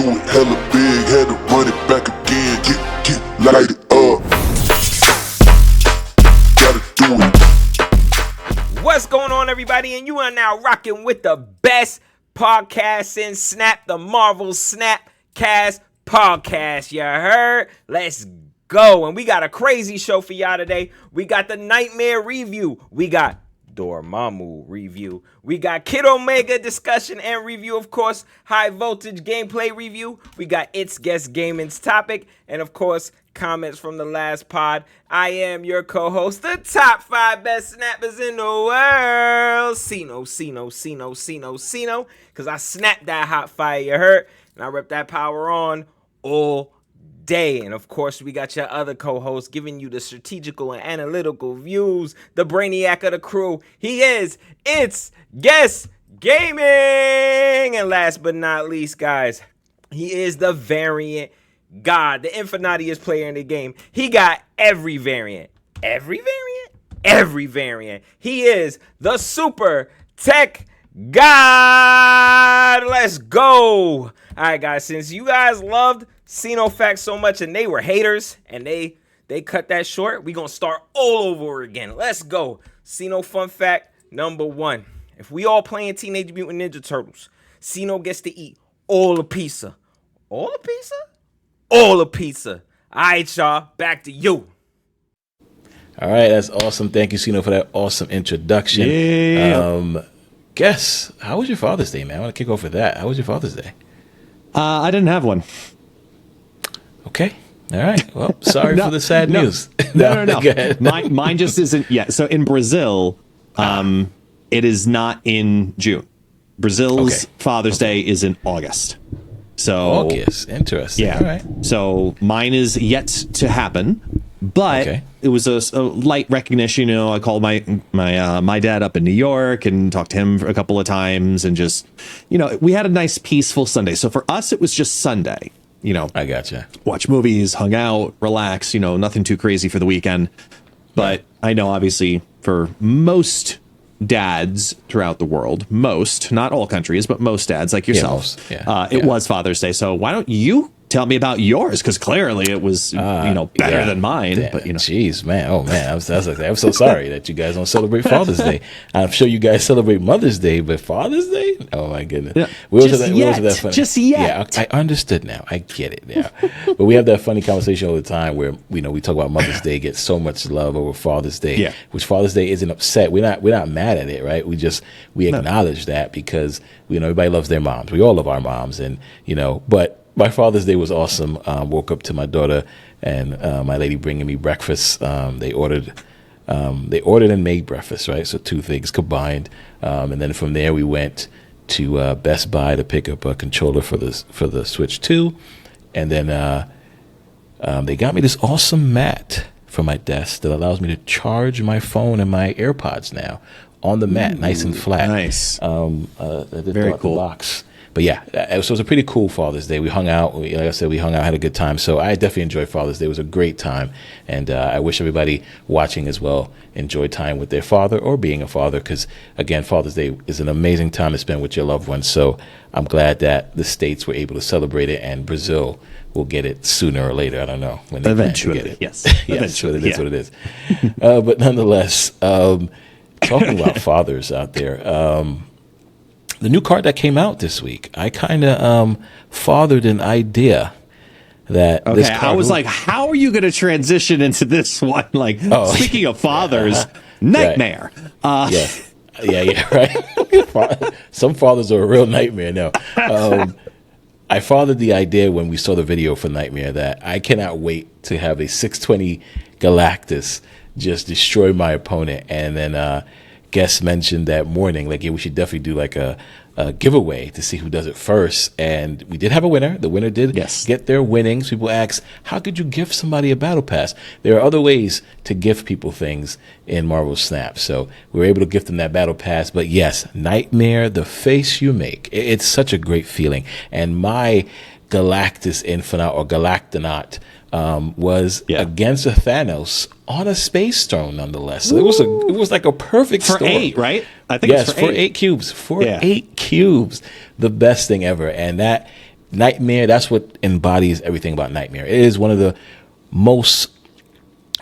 it hella big, had to run it back again. Light it up. Gotta do it. What's going on, everybody? And you are now rocking with the best podcast in Snap, the Marvel Snapcast podcast. You heard? Let's go. And we got a crazy show for y'all today. We got the Nightmare review. We got Dormammu review. We got Kid Omega discussion and review, of course, high voltage gameplay review. We got It's Guest Gaming's topic, and of course, comments from the last pod. I am your co-host, the top 5 best snappers in the world, Cino, because I snapped that hot fire, you heard? And I rep that power on all day. And of course, we got your other co-host giving you the strategical and analytical views, the brainiac of the crew. He is It's Guest Gaming. And last but not least, guys, he is the variant god, the infinitiest player in the game. He got every variant. Every variant. He is the super tech god. Let's go. All right, guys, since you guys loved Facts so much and they were haters and they cut that short, we gonna start all over again. Let's go. Cino fun fact number 1. If we all playing Teenage Mutant Ninja Turtles, Cino gets to eat all the pizza. All the pizza? All the pizza. All right, y'all, back to you. All right, that's awesome. Thank you, Cino, for that awesome introduction. Yeah. Guess, how was your Father's Day, man? I want to kick off with that. How was your Father's Day? I didn't have one. Okay. All right. Well, sorry for the sad news. No. Go ahead. Mine just isn't yet. So in Brazil, it is not in June. Brazil's Father's Day is in August. So August. Interesting. Yeah. All right. So mine is yet to happen, but it was a light recognition. You know, I called my dad up in New York and talked to him a couple of times, and just, you know, we had a nice peaceful Sunday. So for us, it was just Sunday. You know, I gotcha. Watch movies, hung out, relax, you know, nothing too crazy for the weekend. But I know, obviously, for most dads throughout the world, not all countries, but most dads like yourself, it was Father's Day. So why don't you tell me about yours? Because clearly it was, better than mine. Damn, but, you know. Jeez, man. Oh, man. I'm so sorry that you guys don't celebrate Father's Day. I'm sure you guys celebrate Mother's Day, but Father's Day? Oh, my goodness. Yeah. Just yet. I understood now. I get it now. But we have that funny conversation all the time where, you know, we talk about Mother's Day gets so much love over Father's Day, which Father's Day isn't upset. We're not mad at it, right? We acknowledge that because, you know, everybody loves their moms. We all love our moms, and, you know, but my Father's Day was awesome. Woke up to my daughter and my lady bringing me breakfast. They ordered and made breakfast, right? So 2 things combined. And then from there we went to Best Buy to pick up a controller for the Switch 2. And then they got me this awesome mat for my desk that allows me to charge my phone and my AirPods now on the mat, nice and flat. Nice. Very cool. Box. But yeah, so it was a pretty cool Father's Day. We hung out. Like I said, had a good time. So I definitely enjoyed Father's Day. It was a great time. And I wish everybody watching as well enjoyed time with their father or being a father, because, again, Father's Day is an amazing time to spend with your loved ones. So I'm glad that the States were able to celebrate it, and Brazil will get it sooner or later. I don't know. When they eventually, get it. yes. Eventually, it is what it is. But nonetheless, talking about fathers out there, the new card that came out this week, I kind of fathered an idea that this card... I was like, how are you going to transition into this one? Like, speaking of fathers, nightmare. Right. Some fathers are a real nightmare now. I fathered the idea when we saw the video for Nightmare that I cannot wait to have a 620 Galactus just destroy my opponent, and then... guests mentioned that morning, like, we should definitely do like a giveaway to see who does it first. And we did have a winner. The winner did get their winnings. People ask, how could you gift somebody a battle pass? There are other ways to gift people things in Marvel Snap. So we were able to gift them that battle pass. But yes, Nightmare, the face you make. It's such a great feeling. And my Galactus Infinite or Galactonaut was against a Thanos on a space throne, nonetheless. So it was like a perfect for storm. 8, right? I think it's for 8 cubes. For 8 cubes, the best thing ever. And that Nightmare, that's what embodies everything about Nightmare. It is one of the most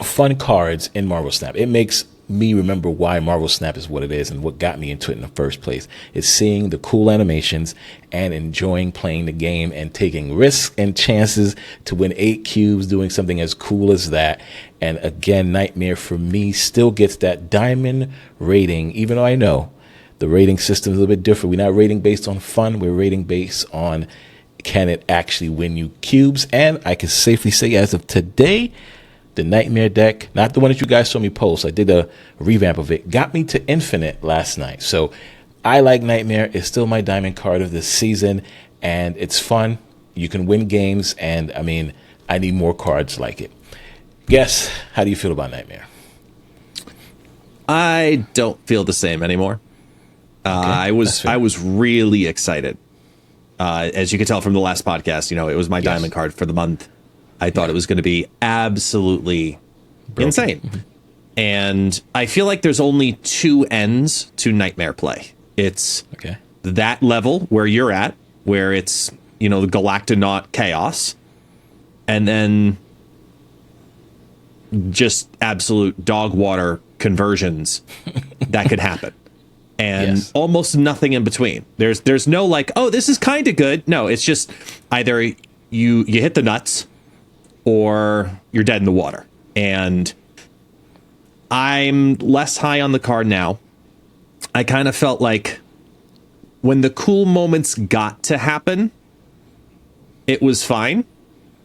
fun cards in Marvel Snap. It makes me remember why Marvel Snap is what it is and what got me into it in the first place. It's seeing the cool animations and enjoying playing the game and taking risks and chances to win 8 cubes, doing something as cool as that. And again, Nightmare for me still gets that diamond rating, even though I know the rating system is a little bit different. We're not rating based on fun. We're rating based on can it actually win you cubes. And I can safely say as of today, the Nightmare deck, not the one that you guys saw me post, I did a revamp of it, got me to Infinite last night. So I like Nightmare. It's still my diamond card of this season, and it's fun. You can win games, and I mean, I need more cards like it. Guess, how do you feel about Nightmare? I don't feel the same anymore. I was really excited. As you could tell from the last podcast, it was my diamond card for the month. I thought it was going to be absolutely insane. And I feel like there's only 2 ends to Nightmare play. It's that level where you're at, where it's, the Galactonaut chaos, and then just absolute dog water conversions that could happen. And almost nothing in between. There's no like, oh, this is kind of good. No, it's just either you hit the nuts or you're dead in the water. And I'm less high on the card now. I kind of felt like when the cool moments got to happen, it was fine.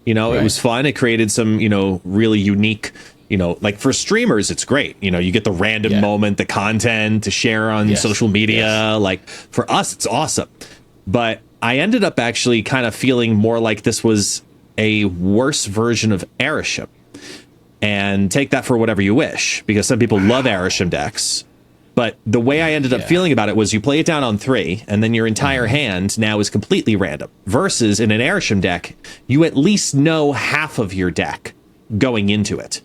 It was fun. It created some, really unique, like for streamers, it's great. You get the random moment, the content to share on social media. Like for us, it's awesome. But I ended up actually kind of feeling more like this was a worse version of Airship. And take that for whatever you wish, because some people love Airship decks. But the way I ended up feeling about it was you play it down on 3, and then your entire hand now is completely random. Versus in an Airship deck, you at least know half of your deck going into it.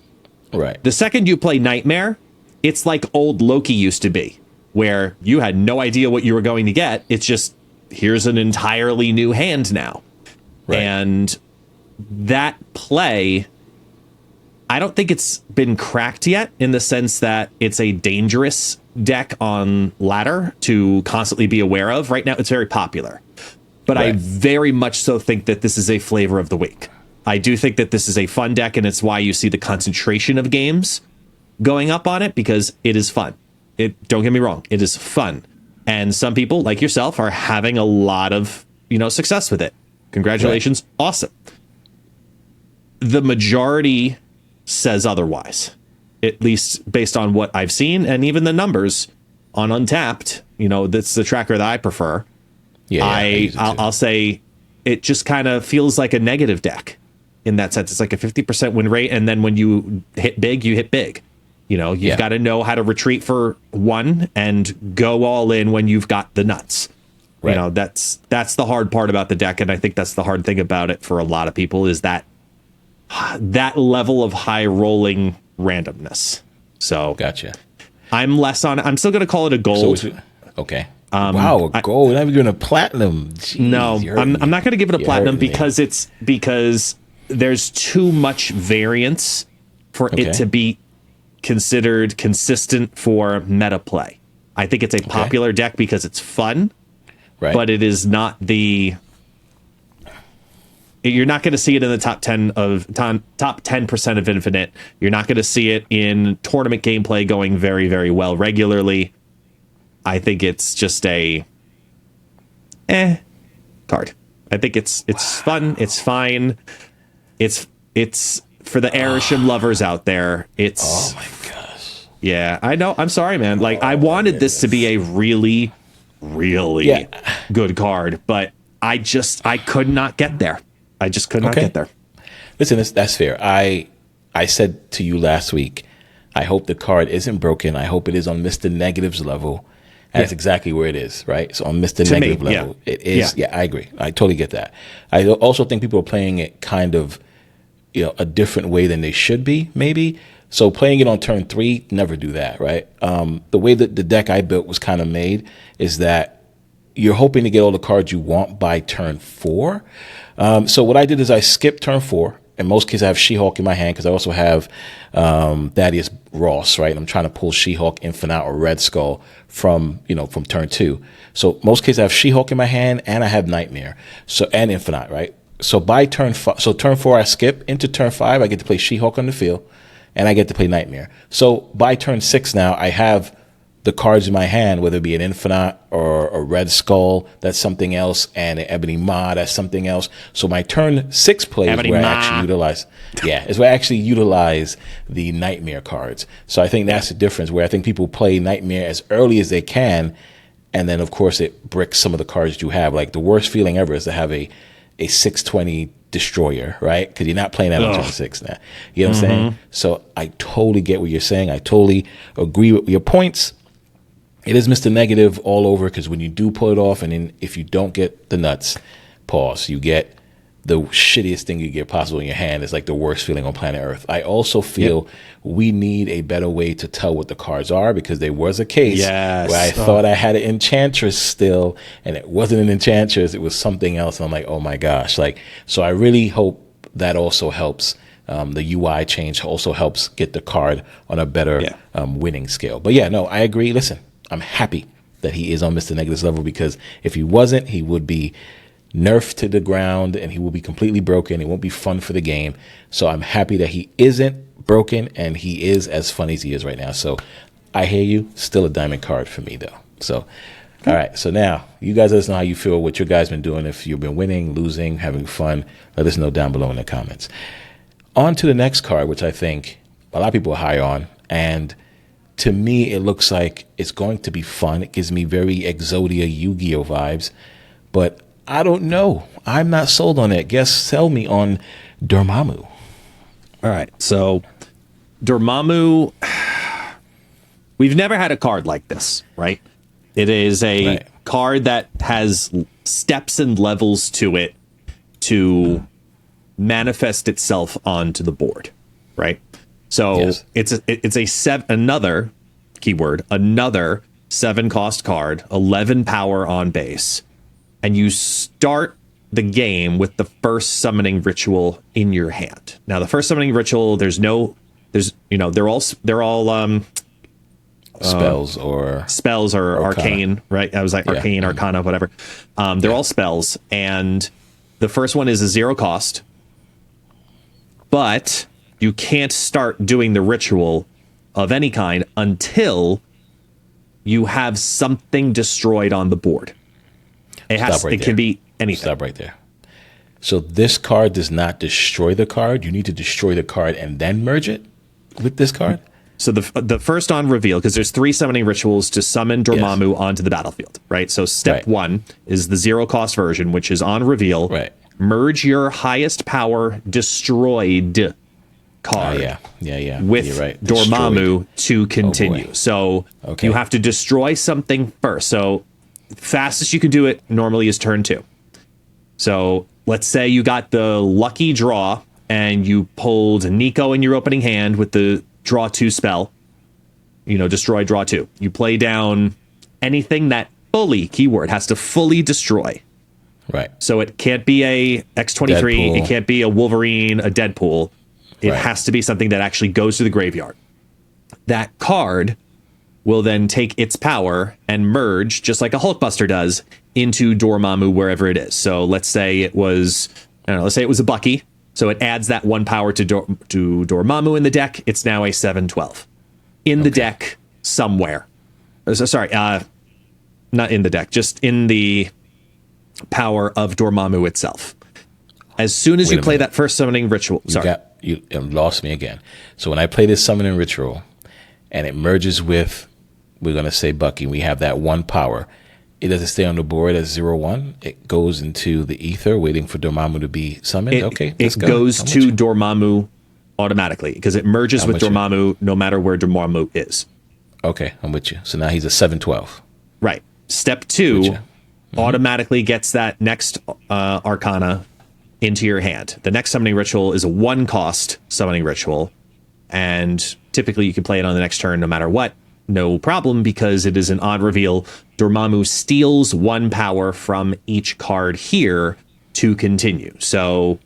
Right. The second you play Nightmare, it's like old Loki used to be, where you had no idea what you were going to get. It's just, here's an entirely new hand now. Right. And that play, I don't think it's been cracked yet, in the sense that it's a dangerous deck on ladder to constantly be aware of. Right now, it's very popular. But I very much so think that this is a flavor of the week. I do think that this is a fun deck, and it's why you see the concentration of games going up on it, because it is fun. Don't get me wrong, it is fun. And some people, like yourself, are having a lot of, success with it. Congratulations. Right. Awesome. The majority says otherwise, at least based on what I've seen, and even the numbers on Untapped. That's the tracker that I prefer. I'll say it just kind of feels like a negative deck in that sense. It's like a 50% win rate, and then when you hit big, you hit big. You've got to know how to retreat for 1 and go all in when you've got the nuts. Right. That's the hard part about the deck, and I think that's the hard thing about it for a lot of people, is that level of high rolling randomness. So gotcha. I'm less on. I'm still going to call it a gold. Okay. Wow, a gold. I'm giving a platinum. Jeez, no, I'm not going to give it a platinum because there's too much variance for it to be considered consistent for meta play. I think it's a popular deck because it's fun, but it is not the. You're not going to see it in the top 10% of Infinite. You're not going to see it in tournament gameplay going very, very well regularly. I think it's just a card. I think it's fun. It's fine. It's for the Airship lovers out there. It's oh my gosh. Yeah, I know. I'm sorry, man. Like I wanted this to be a really, really good card, but I could not get there. I just could not get there. Listen, that's fair. I said to you last week, I hope the card isn't broken. I hope it is on Mr. Negative's level. That's exactly where it is, right? So on Mr. Negative level, it is. Yeah, I agree. I totally get that. I also think people are playing it kind of, a different way than they should be, maybe. So playing it on turn 3, never do that, right? The way that the deck I built was kind of made is that you're hoping to get all the cards you want by turn 4. So what I did is I skipped turn 4. In most cases, I have She-Hulk in my hand because I also have Thaddeus Ross, right? I'm trying to pull She-Hulk, Infinite, or Red Skull from turn 2. So most cases, I have She-Hulk in my hand and I have Nightmare, and Infinite, right? So by turn 4, I skip into turn 5. I get to play She-Hulk on the field, and I get to play Nightmare. So by turn 6 now, I have the cards in my hand, whether it be an Infinite or a Red Skull, that's something else, and an Ebony Ma, that's something else. So my turn 6 play is where I actually utilize the Nightmare cards. So I think that's the difference, where I think people play Nightmare as early as they can, and then of course it bricks some of the cards you have. Like the worst feeling ever is to have a 620 Destroyer, right? Because you're not playing that on turn 6 now. You know what I'm saying? So I totally get what you're saying. I totally agree with your points. It is Mr. Negative all over, because when you do pull it off, and then if you don't get the nuts, pause, you get the shittiest thing you get possible in your hand. It's like the worst feeling on planet Earth. I also feel we need a better way to tell what the cards are, because there was a case where I thought I had an Enchantress still, and it wasn't an Enchantress, it was something else. And I'm like, oh my gosh. So I really hope that also helps. The UI change also helps get the card on a better winning scale. But yeah, no, I agree. Listen, I'm happy that he is on Mr. Negative's level, because if he wasn't, he would be nerfed to the ground and he will be completely broken. It won't be fun for the game. So I'm happy that he isn't broken and he is as fun as he is right now. So I hear you. Still a diamond card for me, though. So, all right. So now you guys let us know how you feel, what your guys been doing. If you've been winning, losing, having fun, let us know down below in the comments. On to the next card, which I think a lot of people are high on. And to me, it looks like it's going to be fun. It gives me very Exodia Yu-Gi-Oh vibes, but I don't know. I'm not sold on it. Guess sell me on Dormammu. All right. So Dormammu, we've never had a card like this, right? It is a card that has steps and levels to it to manifest itself onto the board, right? So it's another 7-cost card, 11 power on base, and you start the game with the first summoning ritual in your hand. Now, the first summoning ritual, they're all spells or arcane, right? I was like arcane, arcana, whatever. They're all spells, and the first one is a 0 cost, but you can't start doing the ritual of any kind until you have something destroyed on the board. It can be anything. Stop right there. So this card does not destroy the card. You need to destroy the card and then merge it with this card? So the first on reveal, because there's 3 summoning rituals to summon Dormammu onto the battlefield, right? So step 1 is the 0 cost version, which is on reveal. Right. Merge your highest power destroyed card with Dormammu to continue. So you have to destroy something first. So fastest you can do it normally is turn 2. So let's say you got the lucky draw and you pulled Nico in your opening hand with the draw 2 spell, destroy, draw 2. You play down anything that has to fully destroy. Right. So it can't be a X-23, Deadpool. It can't be a Wolverine, a Deadpool. It has to be something that actually goes to the graveyard. That card will then take its power and merge, just like a Hulkbuster does, into Dormammu wherever it is. So let's say it was, a Bucky. So it adds that 1 power to Dormammu in the deck. It's now a 7/12 in the deck somewhere. Not in the deck, just in the power of Dormammu itself. As soon as you play that first summoning ritual, you lost me again. So when I play this summoning ritual and it merges with, we're going to say Bucky, we have that 1 power. It doesn't stay on the board as 0/1. It goes into the ether waiting for Dormammu to be summoned. It goes to Dormammu automatically because it merges with Dormammu no matter where Dormammu is. Okay, I'm with you. So now he's a 7/12. Right. Step 2 automatically gets that next arcana into your hand. The next summoning ritual is a 1 cost summoning ritual, and typically you can play it on the next turn no matter what. no problem because it is an odd reveal. Dormammu steals 1 power from each card here to continue. So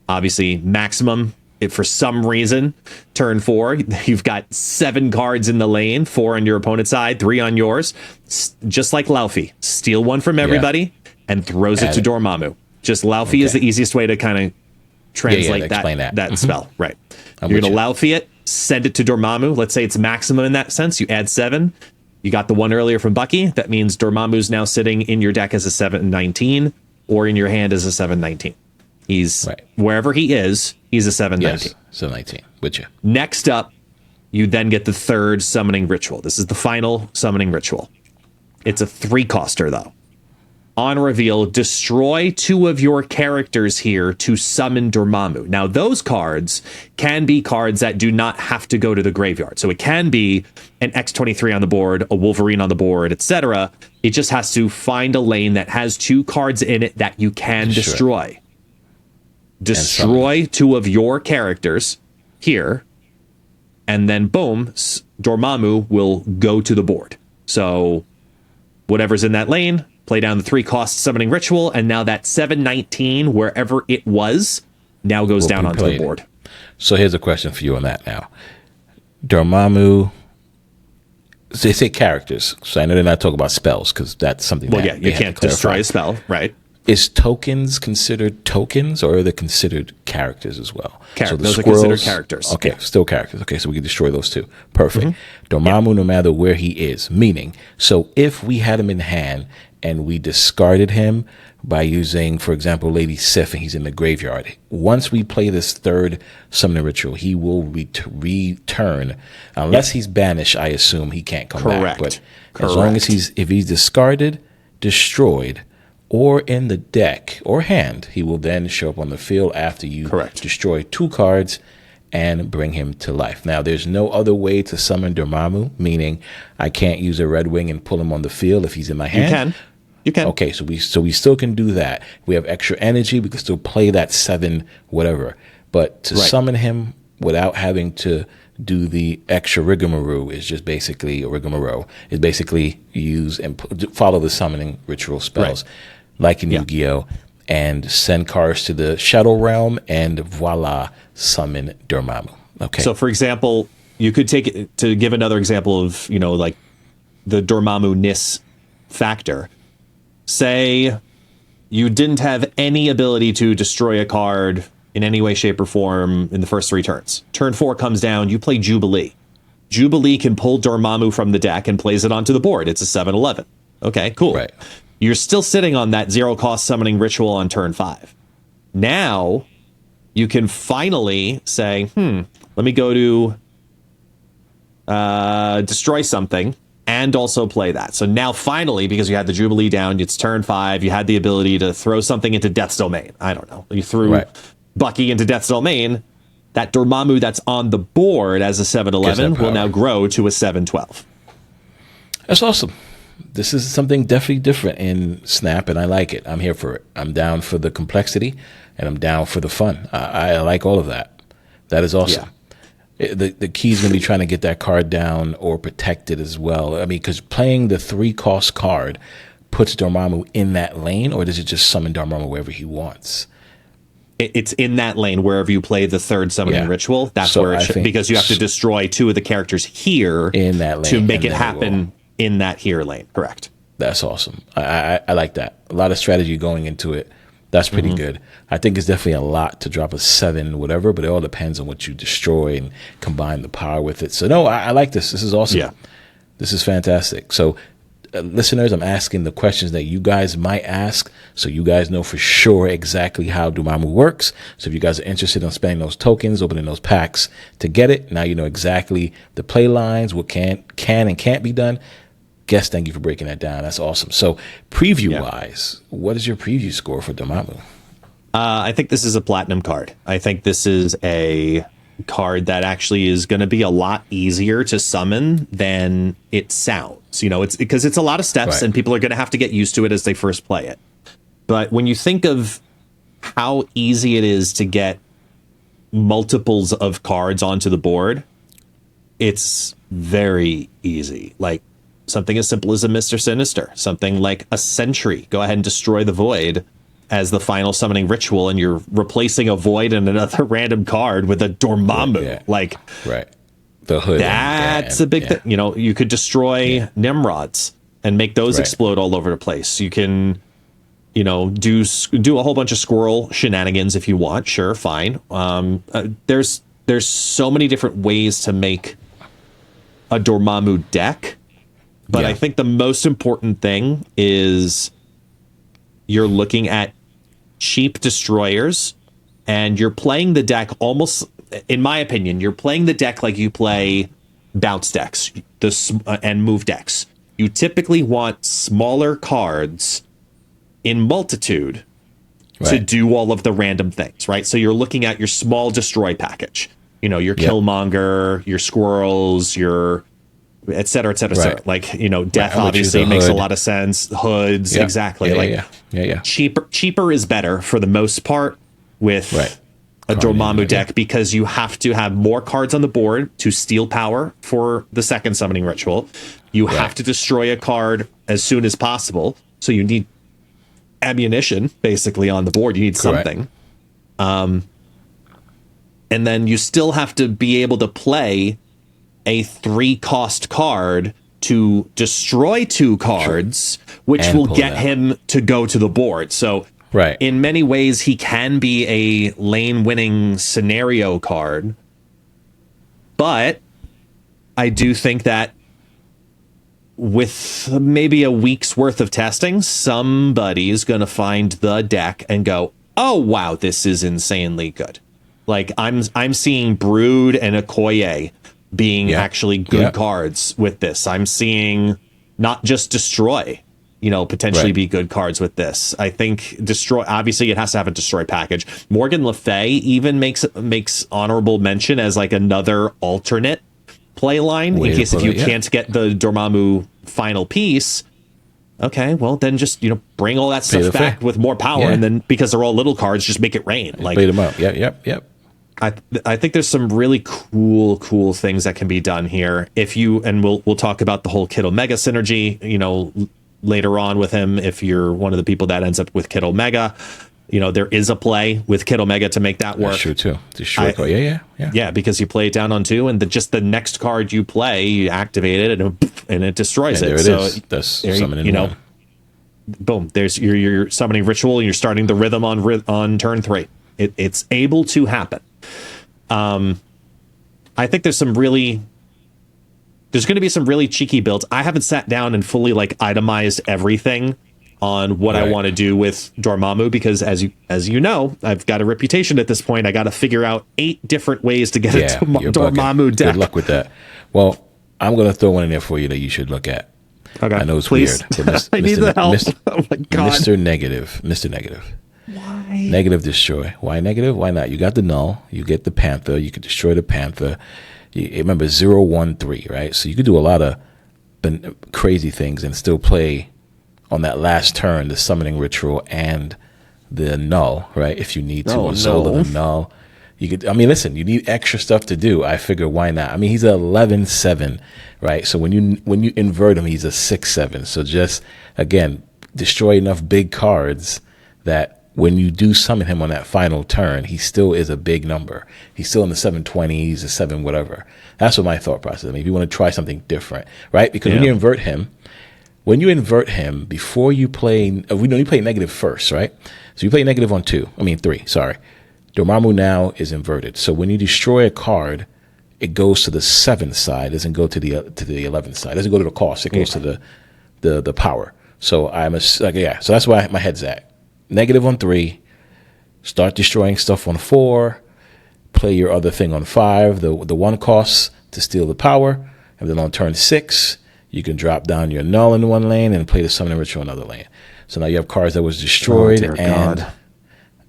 obviously maximum, if for some reason, turn 4, you've got 7 cards in the lane, 4 on your opponent's side, 3 on yours. Just like Laufey, steal 1 from everybody and throws it to Dormammu. Just Laufey is the easiest way to kind of translate that spell. Right. You're going to Laufey it, send it to Dormammu. Let's say it's maximum in that sense. You add 7. You got the one earlier from Bucky. That means Dormammu's now sitting in your deck as a 7/19 or in your hand as a 7/19. He's wherever he is, he's a 7/19. Yes, 7/19 with you. Next up, you then get the 3rd summoning ritual. This is the final summoning ritual. It's a 3-coster though. On reveal, destroy 2 of your characters here to summon Dormammu. Now, those cards can be cards that do not have to go to the graveyard. So it can be an X-23 on the board, a Wolverine on the board, etc. It just has to find a lane that has 2 cards in it that you can destroy. Destroy 2 of your characters here, and then boom, Dormammu will go to the board. So whatever's in that lane, play down the 3-cost summoning ritual, and now that 7/19, wherever it was, now goes down onto the board. So here's a question for you on that now. Dormammu, they say characters, so I know they're not talking about spells, because that's something you can't destroy a spell, right? Is tokens considered tokens, or are they considered characters as well? So those are considered characters. Okay, still characters. Okay, so we can destroy those too. Perfect. Dormammu, no matter where he is, meaning, so if we had him in hand and we discarded him by using, for example, Lady Sif, and he's in the graveyard, once we play this 3rd summoning ritual, he will return. Unless he's banished, I assume he can't come back. But as long as if he's discarded, destroyed, or in the deck or hand, he will then show up on the field after you destroy 2 cards and bring him to life. Now, there's no other way to summon Dormammu, meaning I can't use a Red Wing and pull him on the field if he's in my hand. You can. Okay, so we still can do that. We have extra energy. We can still play that 7 whatever. But to summon him without having to do the extra rigmarole is just basically a rigmarole. Is basically use and follow the summoning ritual spells, like in Yu-Gi-Oh, and send cards to the Shadow Realm, and voila, summon Dormammu. Okay. So, for example, you could take it to give another example of, like the Dormammu-ness factor. Say you didn't have any ability to destroy a card in any way, shape, or form in the first 3 turns. Turn 4 comes down, you play Jubilee. Jubilee can pull Dormammu from the deck and plays it onto the board. It's a 7/11. Okay, cool. Right. You're still sitting on that 0-cost summoning ritual on turn 5. Now, you can finally say, let me go to destroy something and also play that. So now finally, because you had the Jubilee down, it's turn 5, you had the ability to throw something into Death's Domain. I don't know. You threw Bucky into Death's Domain. That Dormammu that's on the board as a 7/11 will now grow to a 7/12. That's awesome. This is something definitely different in Snap, and I like it. I'm here for it. I'm down for the complexity, and I'm down for the fun. I like all of that. That is awesome. The key is going to be trying to get that card down or protect it as well. I mean, because playing the 3-cost card puts Dormammu in that lane, or does it just summon Dormammu wherever he wants? It's in that lane wherever you play the 3rd summoning ritual. That's where it should, because you have to destroy 2 of the characters here in that lane to make it happen in that here lane. Correct. That's awesome. I like that. A lot of strategy going into it. That's pretty good. I think it's definitely a lot to drop a 7 whatever, but it all depends on what you destroy and combine the power with it. So no, I like this. This is awesome. Yeah. This is fantastic. So listeners, I'm asking the questions that you guys might ask, so you guys know for sure exactly how Dormammu works. So if you guys are interested in spending those tokens, opening those packs to get it, now you know exactly the play lines, what can and can't be done. Guess, thank you for breaking that down. That's awesome. So preview-wise, what is your preview score for Dormammu? I think this is a platinum card. I think this is a card that actually is going to be a lot easier to summon than it sounds. It's because it's a lot of steps, and people are going to have to get used to it as they first play it. But when you think of how easy it is to get multiples of cards onto the board, it's very easy. Like something as simple as a Mr. Sinister, something like a Sentry. Go ahead and destroy the Void as the final summoning ritual, and you're replacing a Void and another random card with a Dormammu. Yeah. Like, right. The hood. That's a big thing. You know, you could destroy Nimrods and make those explode all over the place. You can, you know, do a whole bunch of squirrel shenanigans if you want. Sure, fine. There's so many different ways to make a Dormammu deck, but I think the most important thing is you're looking at cheap destroyers, and you're playing the deck almost, in my opinion, you're playing the deck like you play bounce decks and move decks. You typically want smaller cards in multitude to do all of the random things, right? So you're looking at your small destroy package, you know, your Killmonger, your squirrels, your et cetera, et cetera, et cetera. Like, you know, death obviously makes a lot of sense. Hoods, exactly. Cheaper is better for the most part with a Dormammu deck, because you have to have more cards on the board to steal power for the second summoning ritual. You have to destroy a card as soon as possible. So you need ammunition basically on the board. You need something. And then you still have to be able to play a 3-cost card to destroy 2 cards, which and will get him to go to the board. So in many ways, he can be a lane-winning scenario card. But I do think that with maybe a week's worth of testing, somebody's going to find the deck and go, oh, wow, this is insanely good. Like, I'm seeing Brood and Okoye being actually good cards with this. I'm seeing not just Destroy, you know, potentially be good cards with this. I think Destroy, obviously it has to have a Destroy package. Morgan Le Fay even makes honorable mention as like another alternate play line in case if you can't get the Dormammu final piece. Okay, well then just, you know, bring all that stuff back with more power, and then because they're all little cards, just make it rain. Like, play them out. Yep. I think there's some really cool things that can be done here. If you, and we'll talk about the whole Kid Omega synergy, you know, later on with him. If you're one of the people that ends up with Kid Omega, you know, there is a play with Kid Omega to make that work. That's true too. The short card. Yeah, because you play it down on 2, and just the next card you play, you activate it, and it destroys it. There it is. That's summoning. You know, boom. There's your summoning ritual, and you're starting the rhythm on turn 3. It's able to happen. I think there's going to be some really cheeky builds. I haven't sat down and fully like itemized everything on what I want to do with Dormammu, because as you know, I've got a reputation at this point. I got to figure out 8 different ways to get a Dormammu deck. Good luck with that. Well, I'm going to throw one in there for you that you should look at. Okay, I know it's please. Weird. I need the help. Oh my God. Mr. Negative. Why? Negative destroy. Why negative? Why not? You got the null. You get the Panther. You could destroy the Panther. Remember 0-1-3, right? So you could do a lot of crazy things and still play on that last turn the summoning ritual and the null, right? If you need to, the null. You could. I mean, listen. You need extra stuff to do. I figure, why not? I mean, he's a 11-7, right? So when you invert him, he's a 6-7. So just again, destroy enough big cards that when you do summon him on that final turn, he still is a big number. He's still in the 720s, a 7 whatever. That's what my thought process. I mean, if you want to try something different, right? Because when you invert him, before you play, we know you play negative first, right? So you play negative on 3, sorry. Dormammu now is inverted. So when you destroy a card, it goes to the 7th side. It doesn't go to the 11th side. It doesn't go to the cost. It goes to the power. So so that's why my head's at. Negative on 3, start destroying stuff on 4, play your other thing on 5, the 1 cost to steal the power, and then on turn 6, you can drop down your null in one lane and play the summoning ritual in another lane. So now you have cards that was destroyed. God.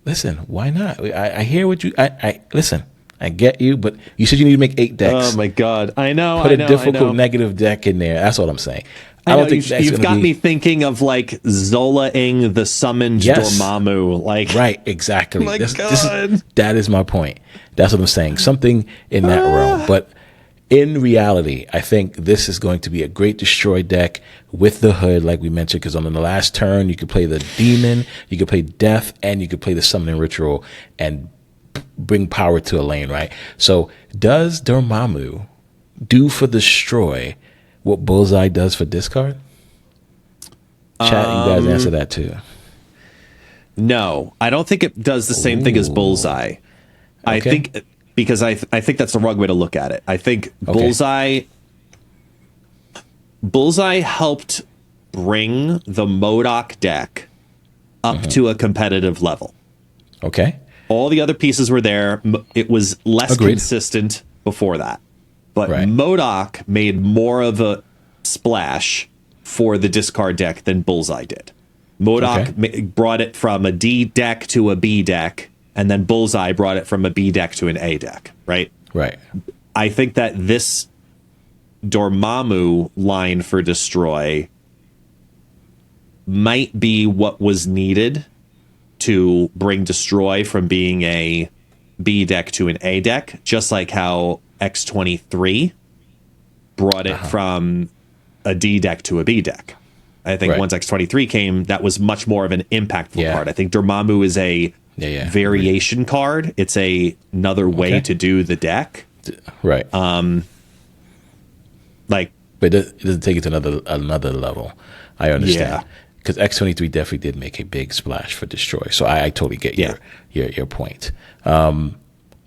Listen, why not? I hear what you. I listen. I get you, but you said you need to make 8 decks. Oh my God, I know. Put a difficult negative deck in there. That's what I'm saying. I don't think you've got me thinking of like Zola-ing the summoned Dormammu. Like, right, exactly. My God. That is my point. That's what I'm saying. Something in that realm. But in reality, I think this is going to be a great destroy deck with the hood, like we mentioned, because on the last turn, you could play the demon, you could play death, and you could play the summoning ritual and bring power to a lane, right? So does Dormammu do for destroy what Bullseye does for discard? Chat, you guys answer that too. No, I don't think it does the same thing as Bullseye. Okay. I think because I think that's the wrong way to look at it. I think Bullseye helped bring the MODOK deck up to a competitive level. Okay. All the other pieces were there. It was less consistent before that. But MODOK made more of a splash for the discard deck than Bullseye did. MODOK brought it from a D deck to a B deck, and then Bullseye brought it from a B deck to an A deck, right? Right. I think that this Dormammu line for Destroy might be what was needed to bring Destroy from being a B deck to an A deck, just like how X-23 brought it from a D deck to a B deck. I think once X-23 came, that was much more of an impactful card. I think Dormammu is a variation card. It's another way to do the deck. Right. Like, but it doesn't take it to another level. I understand. Because X-23 definitely did make a big splash for Destroy. So I totally get your point.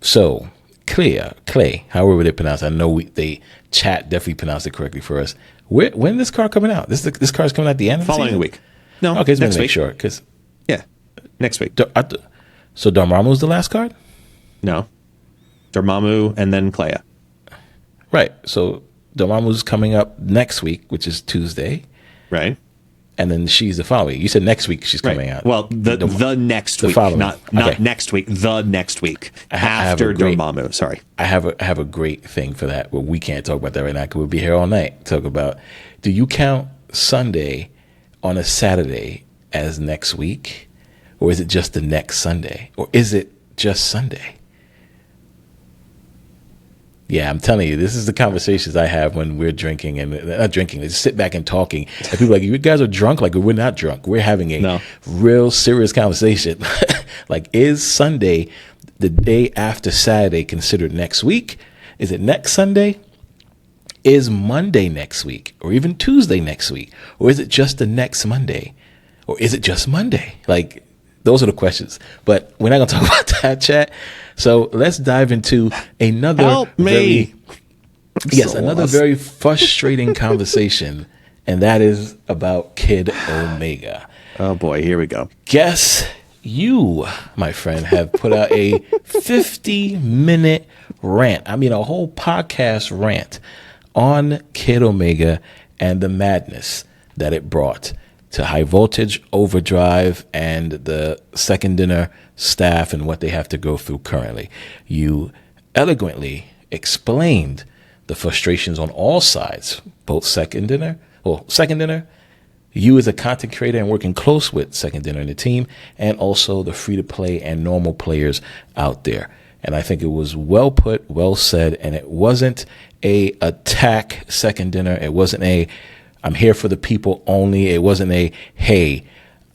So Clay, however they pronounce it, I know they chat definitely pronounced it correctly for us. When this card coming out? This card's coming out at the end of the following week. No, okay, just next make week. sure. Cause next week. So Dormammu's the last card? No, Dormammu and then Clea. Right. So Dormammu's coming up next week, which is Tuesday. Right. And then she's the following week. You said next week she's coming out. Well, the next week, not next week. The next week after Dormammu. Sorry, I have a great thing for that. But we can't talk about that right now because we'll be here all night. Talk about, do you count Sunday on a Saturday as next week, or is it just the next Sunday, or is it just Sunday? Yeah, I'm telling you, this is the conversations I have when we're drinking and not drinking. Just sit back and talking. And people are like, you guys are drunk? Like, we're not drunk. We're having a real serious conversation. Like, is Sunday, the day after Saturday, considered next week? Is it next Sunday? Is Monday next week? Or even Tuesday next week? Or is it just the next Monday? Or is it just Monday? Like, those are the questions. But we're not going to talk about that, chat. So let's dive into another very frustrating conversation, and that is about Kid Omega. Oh boy, here we go. Guess you, my friend, have put out a 50-minute rant. I mean, a whole podcast rant on Kid Omega and the madness that it brought to High Voltage, Overdrive, and the Second Dinner staff and what they have to go through currently. You eloquently explained the frustrations on all sides, both Second Dinner, you as a content creator and working close with Second Dinner and the team, and also the free-to-play and normal players out there. And I think it was well put, well said, and it wasn't a attack Second Dinner. It wasn't a I'm here for the people only. It wasn't a, hey,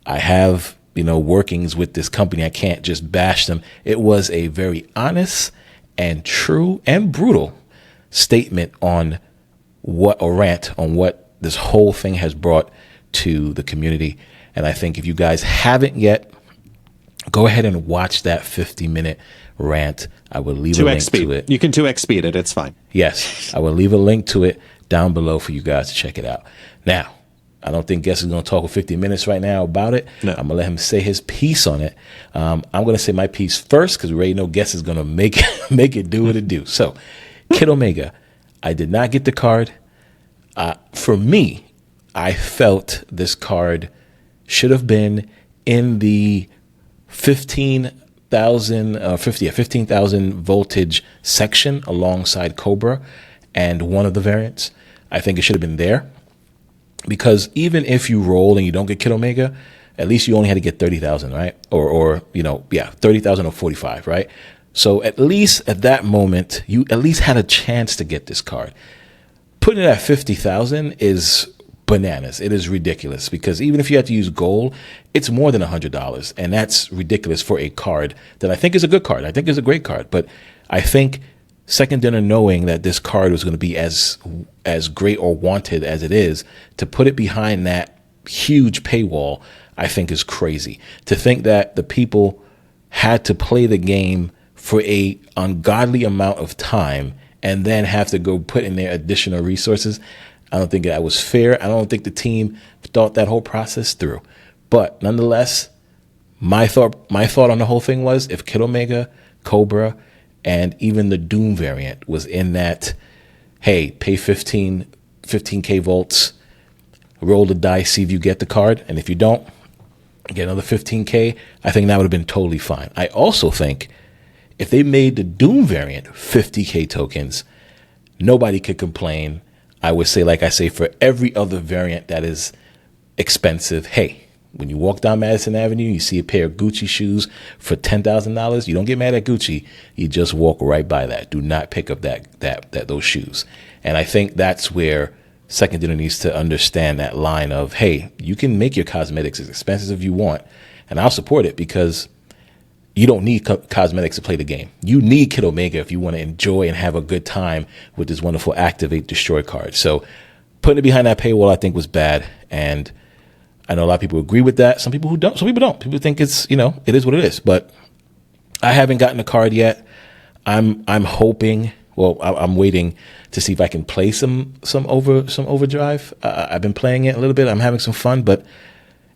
I have, workings with this company. I can't just bash them. It was a very honest and true and brutal statement on what this whole thing has brought to the community. And I think if you guys haven't yet, go ahead and watch that 50-minute rant. I will leave a link to it. You can 2x speed it. It's fine. Yes, I will leave a link to it down below for you guys to check it out. Now, I don't think Guess is going to talk for 50 minutes right now about it. No. I'm going to let him say his piece on it. I'm going to say my piece first because we already know Guess is going to make it do what it do. So, Kid Omega, I did not get the card. For me, I felt this card should have been in the 15,000 voltage section alongside Cobra and one of the variants. I think it should have been there because even if you roll and you don't get Kid Omega, at least you only had to get 30,000, right? Or 30,000 or 45, right? So at least at that moment, you at least had a chance to get this card. Putting it at 50,000 is bananas. It is ridiculous because even if you had to use gold, it's more than $100, and that's ridiculous for a card that I think is a good card. I think is a great card, but I think Second Dinner, knowing that this card was going to be as great or wanted as it is, to put it behind that huge paywall, I think is crazy. To think that the people had to play the game for a ungodly amount of time and then have to go put in their additional resources, I don't think that was fair. I don't think the team thought that whole process through. But nonetheless, my thought on the whole thing was, if Kid Omega, Cobra, and even the Doom variant was in that, hey, pay 15K volts, roll the dice, see if you get the card, and if you don't, get another 15K, I think that would have been totally fine. I also think if they made the Doom variant 50K tokens, nobody could complain. I would say, like I say, for every other variant that is expensive, hey, when you walk down Madison Avenue, you see a pair of Gucci shoes for $10,000, you don't get mad at Gucci. You just walk right by that. Do not pick up those shoes. And I think that's where Second Dinner needs to understand that line of, hey, you can make your cosmetics as expensive as you want, and I'll support it because you don't need cosmetics to play the game. You need Kid Omega if you want to enjoy and have a good time with this wonderful Activate Destroy card. So putting it behind that paywall, I think, was bad. And I know a lot of people agree with that. Some people who don't. Some people don't. People think it's, it is what it is. But I haven't gotten a card yet. I'm hoping. Well, I'm waiting to see if I can play some overdrive. I've been playing it a little bit. I'm having some fun. But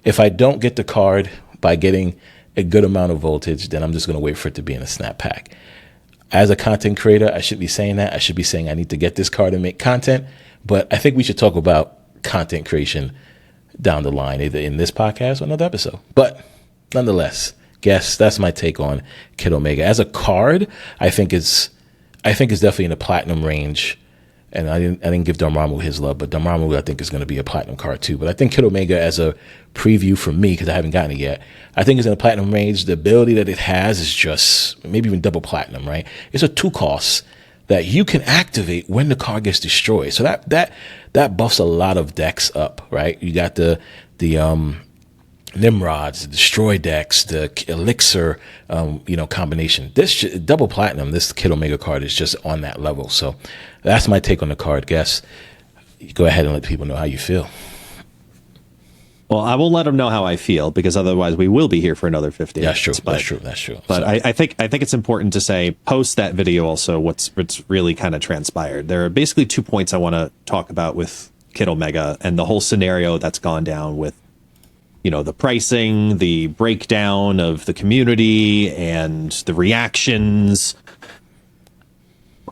if I don't get the card by getting a good amount of voltage, then I'm just going to wait for it to be in a snap pack. As a content creator, I should be saying that. I should be saying I need to get this card and make content. But I think we should talk about content creation down the line, either in this podcast or another episode. But nonetheless, guess that's my take on Kid Omega. As a card, I think it's definitely in the platinum range. And I didn't give Dormammu his love, but Dormammu I think is going to be a platinum card too. But I think Kid Omega, as a preview for me, because I haven't gotten it yet, I think it's in the platinum range. The ability that it has is just maybe even double platinum, right? It's a 2 cost that you can activate when the card gets destroyed. So that buffs a lot of decks up, right? You got the Nimrods, the Destroy decks, the Elixir, combination. This double platinum, this Kid Omega card is just on that level. So that's my take on the card. Guess go ahead and let people know how you feel. Well, I will let them know how I feel because otherwise we will be here for another 50 minutes. That's true. That's true. But I think it's important to say post that video also what's really kind of transpired. There are basically 2 points I want to talk about with Kid Omega and the whole scenario that's gone down with the pricing, the breakdown of the community, and the reactions.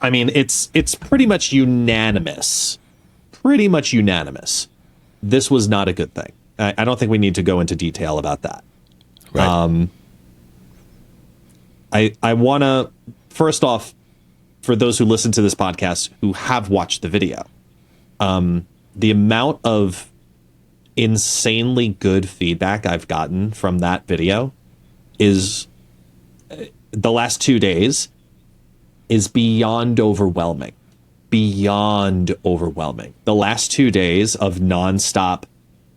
I mean, it's pretty much unanimous. This was not a good thing. I don't think we need to go into detail about that. Right. I want to, first off, for those who listen to this podcast who have watched the video, the amount of insanely good feedback I've gotten from that video is the last 2 days is beyond overwhelming. The last 2 days of nonstop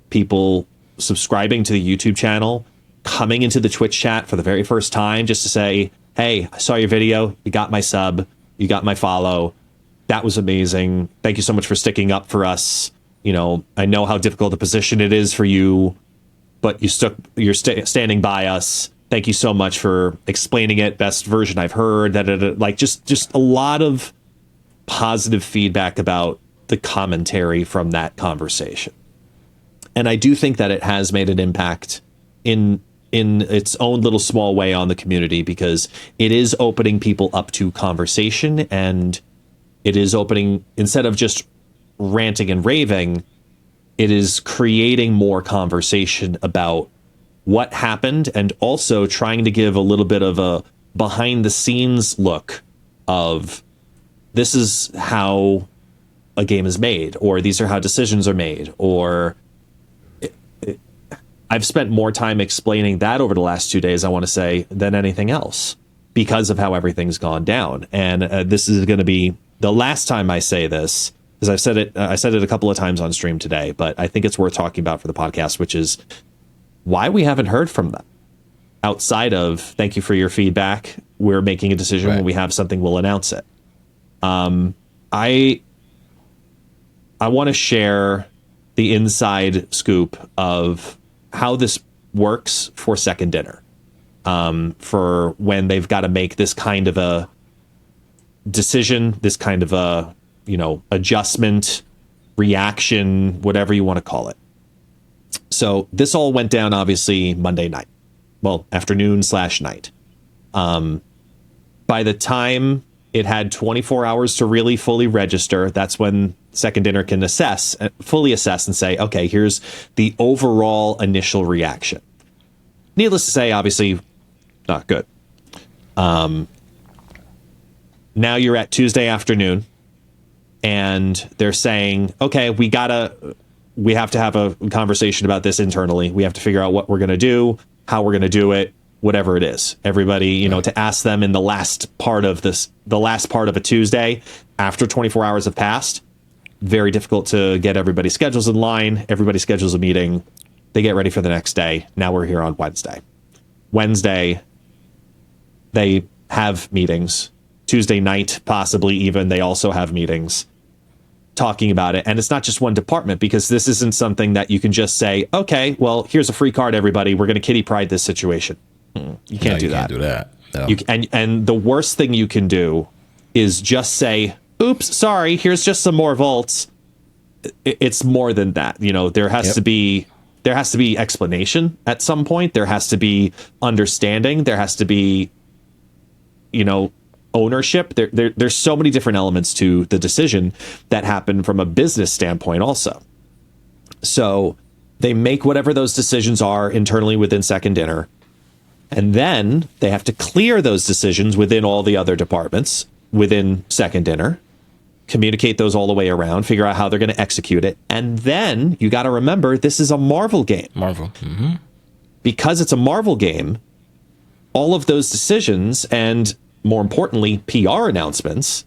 people subscribing to the YouTube channel, coming into the Twitch chat for the very first time just to say, hey, I saw your video. You got my sub. You got my follow. That was amazing. Thank you so much for sticking up for us. I know how difficult a position it is for you, but you're standing by us. Thank you so much for explaining it. Best version I've heard. Like just a lot of positive feedback about the commentary from that conversation. And I do think that it has made an impact in its own little small way on the community because it is opening people up to conversation, and it is opening, instead of just ranting and raving, it is creating more conversation about what happened and also trying to give a little bit of a behind the scenes look of this is how a game is made, or these are how decisions are made, or I've spent more time explaining that over the last 2 days, I want to say, than anything else. because of how everything's gone down. And this is going to be the last time I say this, because I said it a couple of times on stream today, but I think it's worth talking about for the podcast, which is why we haven't heard from them outside of thank you for your feedback. We're making a decision. When we have something, we'll announce it. I want to share the inside scoop of how this works for Second Dinner, for when they've got to make this kind of a decision, this kind of a, adjustment, reaction, whatever you want to call it. So this all went down, obviously, Monday night. Well, afternoon/night. By the time it had 24 hours to really fully register, that's when Second Dinner can fully assess and say, okay, here's the overall initial reaction. Needless to say, obviously, not good. Now you're at Tuesday afternoon, and they're saying, okay, we have to have a conversation about this internally. We have to figure out what we're going to do, how we're going to do it, whatever it is. Everybody, to ask them in the last part of a Tuesday after 24 hours have passed, very difficult to get everybody's schedules in line. Everybody schedules a meeting. They get ready for the next day. Now we're here on Wednesday. Wednesday, they have meetings. Tuesday night, possibly even, they also have meetings talking about it. And it's not just one department, because this isn't something that you can just say, okay, well, here's a free card, everybody. We're going to kitty pride this situation. You can't do that. Can't do that. No. And the worst thing you can do is just say, oops, sorry, here's just some more volts. It's more than that. There has to be explanation at some point. There has to be understanding. There has to be, ownership. There's so many different elements to the decision that happen from a business standpoint also. So they make whatever those decisions are internally within Second Dinner, and then they have to clear those decisions within all the other departments within Second Dinner, communicate those all the way around, figure out how they're going to execute it. And then you got to remember, this is a Marvel game. Marvel. Mm-hmm. Because it's a Marvel game, all of those decisions and, more importantly, PR announcements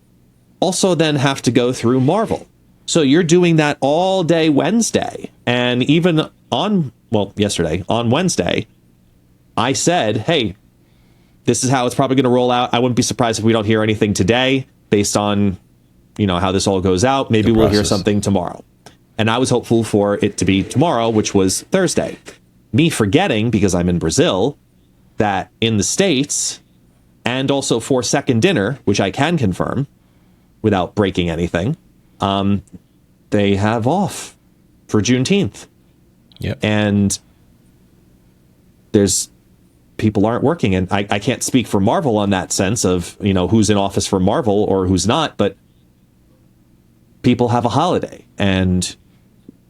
also then have to go through Marvel. So you're doing that all day Wednesday. And even yesterday, on Wednesday, I said, hey, this is how it's probably going to roll out. I wouldn't be surprised if we don't hear anything today based on, how this all goes out. Maybe we'll hear something tomorrow. And I was hopeful for it to be tomorrow, which was Thursday. Me forgetting, because I'm in Brazil, that in the States, and also for Second Dinner, which I can confirm without breaking anything, they have off for Juneteenth. Yep. And people aren't working. And I can't speak for Marvel on that sense of, who's in office for Marvel or who's not, but people have a holiday. And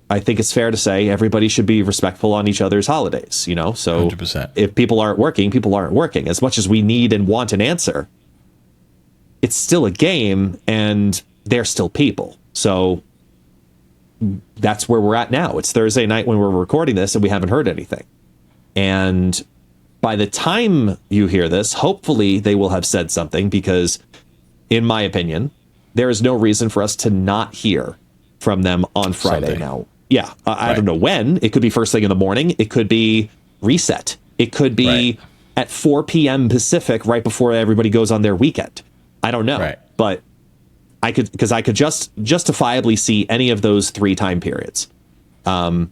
I think it's fair to say everybody should be respectful on each other's holidays, So 100%. If people aren't working, people aren't working. As much as we need and want an answer, it's still a game and they're still people. So that's where we're at now. It's Thursday night when we're recording this and we haven't heard anything. And by the time you hear this, hopefully they will have said something, because in my opinion, there is no reason for us to not hear from them on Friday. Sunday. Now. Yeah, I don't know when. It could be first thing in the morning. It could be reset. It could be at 4 p.m. Pacific, right before everybody goes on their weekend. I don't know. Right. But I could just justifiably see any of those 3 time periods. But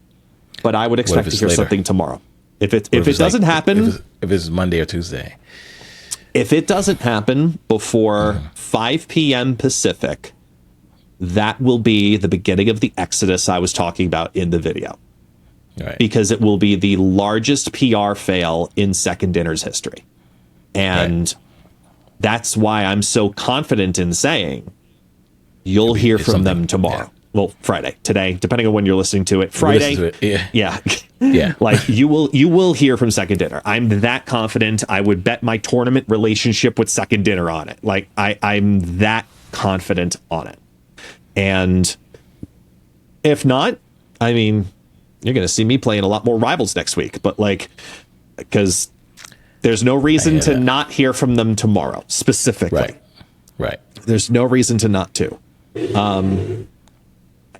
I would expect to hear something tomorrow. If it doesn't happen, if it's Monday or Tuesday, if it doesn't happen before 5 p.m. Pacific, that will be the beginning of the exodus I was talking about in the video. right. Because it will be the largest PR fail in Second Dinner's history. And that's why I'm so confident in saying you'll hear from them tomorrow. Yeah. Well, Friday, today, depending on when you're listening to it. Friday. Listen to it. Yeah. Yeah. Yeah. Like you will hear from Second Dinner. I'm that confident. I would bet my tournament relationship with Second Dinner on it. Like I'm that confident on it. And if not, I mean, you're going to see me playing a lot more Rivals next week, but because There's no reason to that. not hear from them tomorrow, specifically. Right. There's no reason to not to.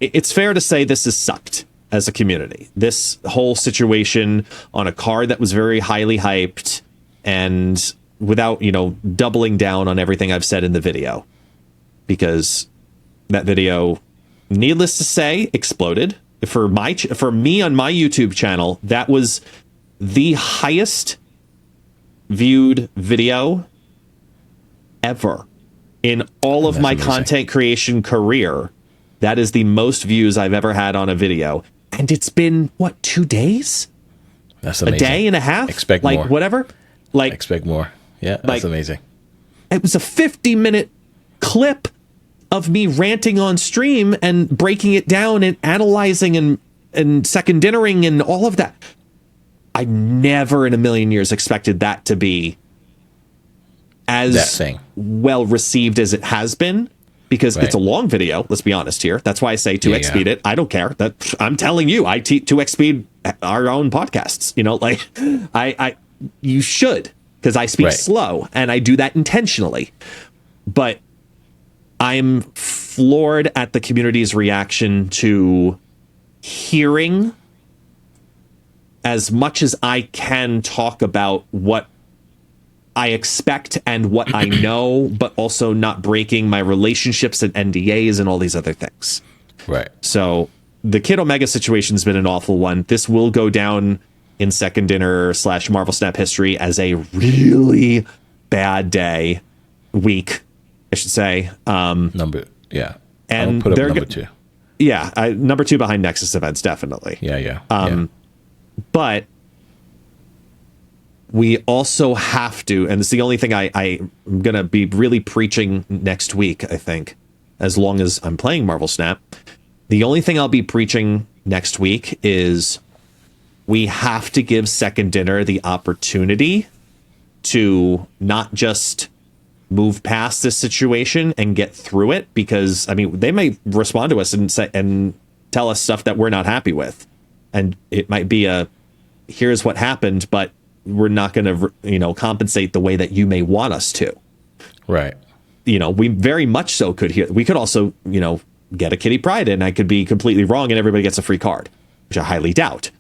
It's fair to say this has sucked as a community. This whole situation on a card that was very highly hyped, and without, doubling down on everything I've said in the video, because that video, needless to say, exploded. For me on my YouTube channel, that was the highest viewed video ever in all of my content creation career. That is the most views I've ever had on a video. And it's been, 2 days? That's amazing. A day and a half? Expect more. Whatever. Expect more. Yeah, that's amazing. It was a 50-minute clip of me ranting on stream and breaking it down and analyzing and second dinnering and all of that. I never in a million years expected that to be as well received as it has been. Because it's a long video, let's be honest here. That's why I say 2x speed it. I don't care. That I'm telling you, I 2x speed our own podcasts. You should, because I speak slow and I do that intentionally. But I'm floored at the community's reaction to hearing as much as I can talk about what I expect and what I know, but also not breaking my relationships and NDAs and all these other things. Right. So the Kid Omega situation has been an awful one. This will go down in Second Dinner / Marvel Snap history as a really bad week, I should say. And I'll put up number 2. Yeah, number 2 behind Nexus events, definitely. Yeah. But we also have to, and it's the only thing I'm going to be really preaching next week, I think, as long as I'm playing Marvel Snap. The only thing I'll be preaching next week is we have to give Second Dinner the opportunity to not just move past this situation and get through it, because, they may respond to us and tell us stuff that we're not happy with. And it might be here's what happened, but we're not going to, compensate the way that you may want us to. Right. We very much so could hear. We could also, get a Kitty Pryde and I could be completely wrong and everybody gets a free card, which I highly doubt.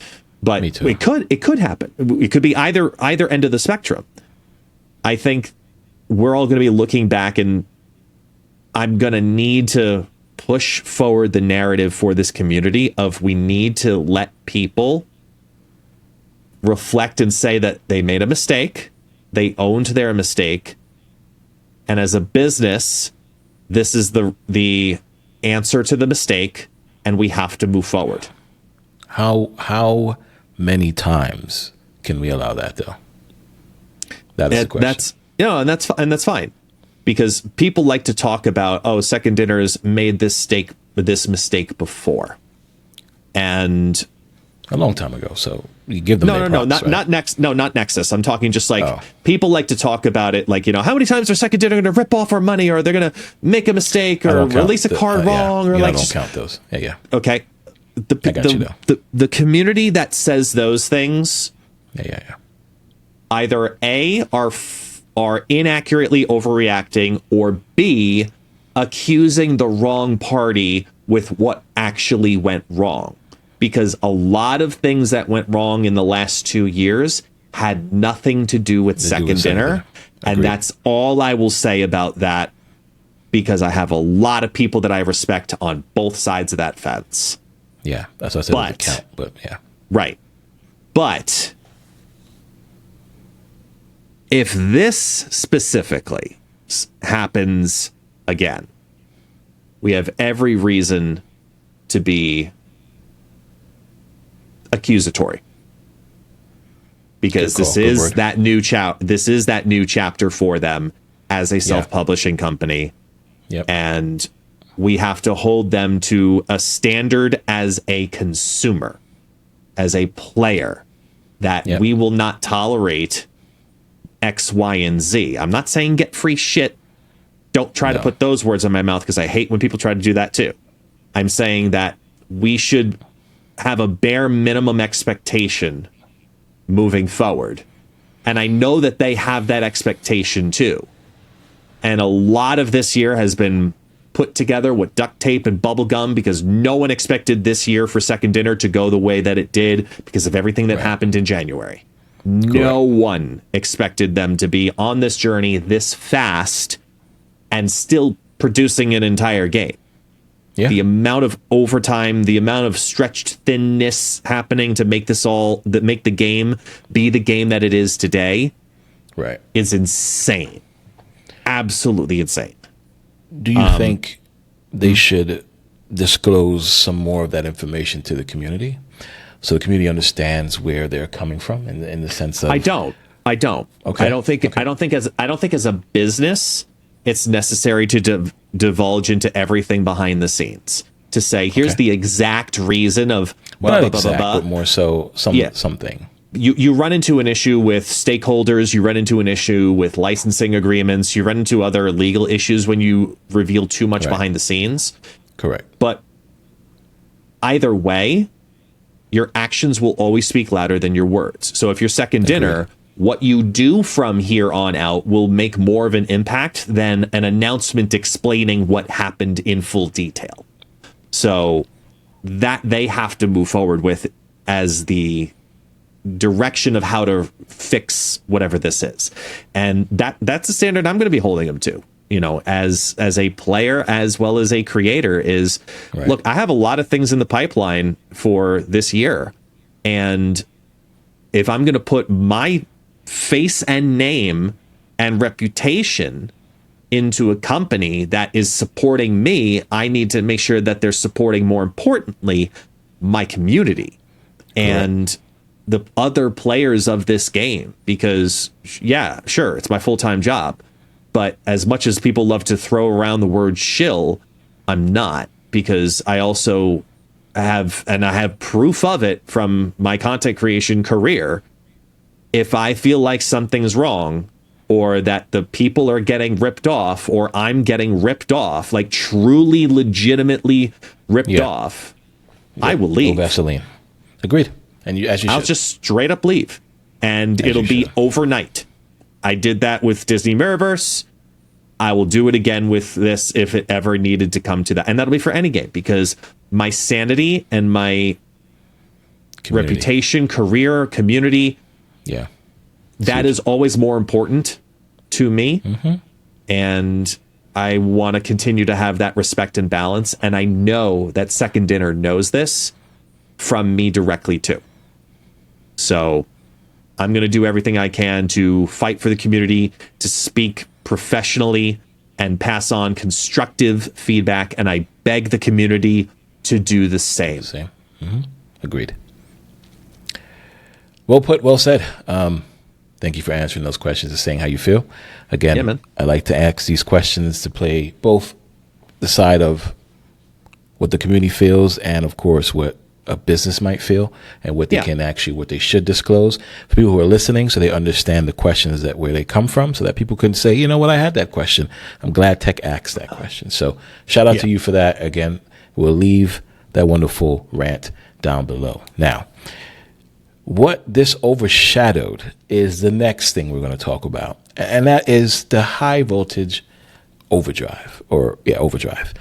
But Me too. it could happen. It could be either end of the spectrum. I think we're all going to be looking back, and I'm going to need to push forward the narrative for this community of we need to let people reflect and say that they made a mistake, they owned their mistake, and as a business, this is the answer to the mistake, and we have to move forward. How many times can we allow that, though? That is the question. That's fine, because people like to talk about, Second Dinner's made this mistake before, and a long time ago. So you give them not Nexus. I'm talking just people like to talk about it like, how many times are Second Dinner going to rip off our money, or they're going to make a mistake or release a card wrong, or I don't count those. Yeah. Okay. The community that says those things, either A, are inaccurately overreacting, or B, accusing the wrong party with what actually went wrong. Because a lot of things that went wrong in the last 2 years had nothing to do with Second Dinner. And that's all I will say about that, because I have a lot of people that I respect on both sides of that fence. Yeah, that's what I said. It would count, but yeah. Right. But if this specifically happens again, we have every reason to be accusatory, because this is that new chapter for them as a self-publishing company. Yep. And we have to hold them to a standard as a consumer, as a player, that we will not tolerate X, Y, and Z. I'm not saying get free shit. Don't try to put those words in my mouth, because I hate when people try to do that too. I'm saying that we should have a bare minimum expectation moving forward, And I know that they have that expectation too. And a lot of this year has been put together with duct tape and bubble gum because no one expected this year for Second Dinner to go the way that it did because of everything that happened in January. No one expected them to be on this journey this fast and still producing an entire game. Yeah. The amount of overtime, the amount of stretched thinness happening to make make the game be the game that it is today, is insane. Absolutely insane. Do you think they should disclose some more of that information to the community, so the community understands where they're coming from in the sense of? I don't. Okay. I don't think as a business it's necessary to divulge into everything behind the scenes to say here's the exact reason of but more so something. You run into an issue with stakeholders, you run into an issue with licensing agreements, you run into other legal issues when you reveal too much behind the scenes. Correct. But either way, your actions will always speak louder than your words. So if you're Second Dinner, what you do from here on out will make more of an impact than an announcement explaining what happened in full detail. So that they have to move forward with as the direction of how to fix whatever this is. And that's the standard I'm going to be holding them to, as a player as well as a creator is, look, I have a lot of things in the pipeline for this year. And if I'm going to put my face and name and reputation into a company that is supporting me, I need to make sure that they're supporting, more importantly, my community and the other players of this game. Because sure, it's my full-time job, but as much as people love to throw around the word shill, I'm not, because I also have proof of it from my content creation career. If I feel like something's wrong, or that the people are getting ripped off, or I'm getting ripped off, like truly legitimately ripped off, I will leave. No Vaseline. Agreed. And I'll just straight up leave, and it'll be overnight. I did that with Disney Mirrorverse. I will do it again with this if it ever needed to come to that, and that'll be for any game, because my sanity and my reputation, career, community, that is always more important to me, and I want to continue to have that respect and balance. And I know that Second Dinner knows this from me directly too. So I'm going to do everything I can to fight for the community, to speak professionally and pass on constructive feedback. And I beg the community to do the same. Agreed. Well put, well said. Thank you for answering those questions and saying how you feel. Again, I like to ask these questions to play both the side of what the community feels and, of course, what a business might feel, and what they can actually, what they should disclose for people who are listening, so they understand the questions, that where they come from, so that people can say, you know what, I had that question. I'm glad Tech asked that question. So shout out to you for that. Again, we'll leave that wonderful rant down below. Now, what this overshadowed is the next thing we're going to talk about, and that is the high voltage overdrive, overdrive.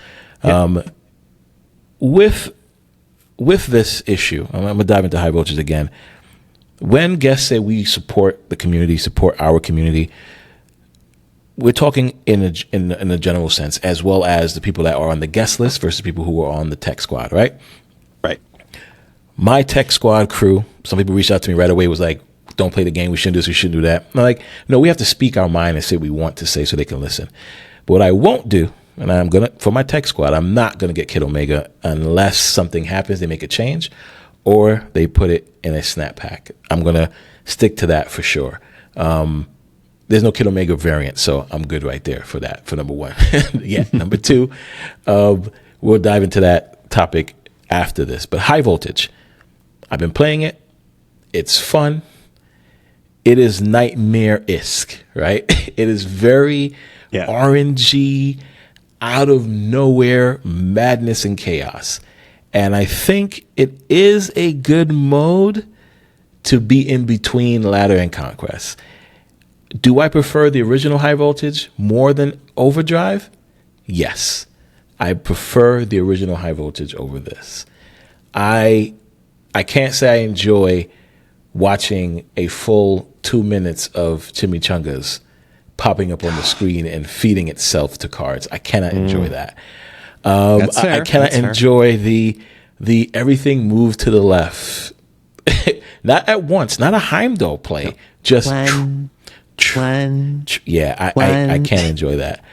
With this issue, I'm going to dive into high voltage again. When guests say we support the community, support our community, we're talking in a general sense, as well as the people that are on the guest list versus people who are on the tech squad, right? Right. My tech squad crew, some people reached out to me right away, was like, don't play the game, we shouldn't do this, we shouldn't do that. I'm like, no, we have to speak our mind and say what we want to say so they can listen. But what I won't do, and I'm going to, for my tech squad, I'm not going to get Kid Omega unless something happens, they make a change, or they put it in a snap pack. I'm going to stick to that for sure. There's no Kid Omega variant, so I'm good right there for that, for number one. Number two, we'll dive into that topic after this. But high voltage, I've been playing it. It's fun. It is nightmare-esque, right? It is very orangey, out of nowhere madness and chaos. And I think it is a good mode to be in between ladder and conquest. Do I prefer the original high voltage more than overdrive? Yes. I prefer the original high voltage over this. I can't say I enjoy watching a full 2 minutes of chimichangas popping up on the screen and feeding itself to cards. I cannot enjoy that. That's fair. I cannot enjoy the everything move to the left. Not at once, not a Heimdall play. Just yeah, I can't enjoy that.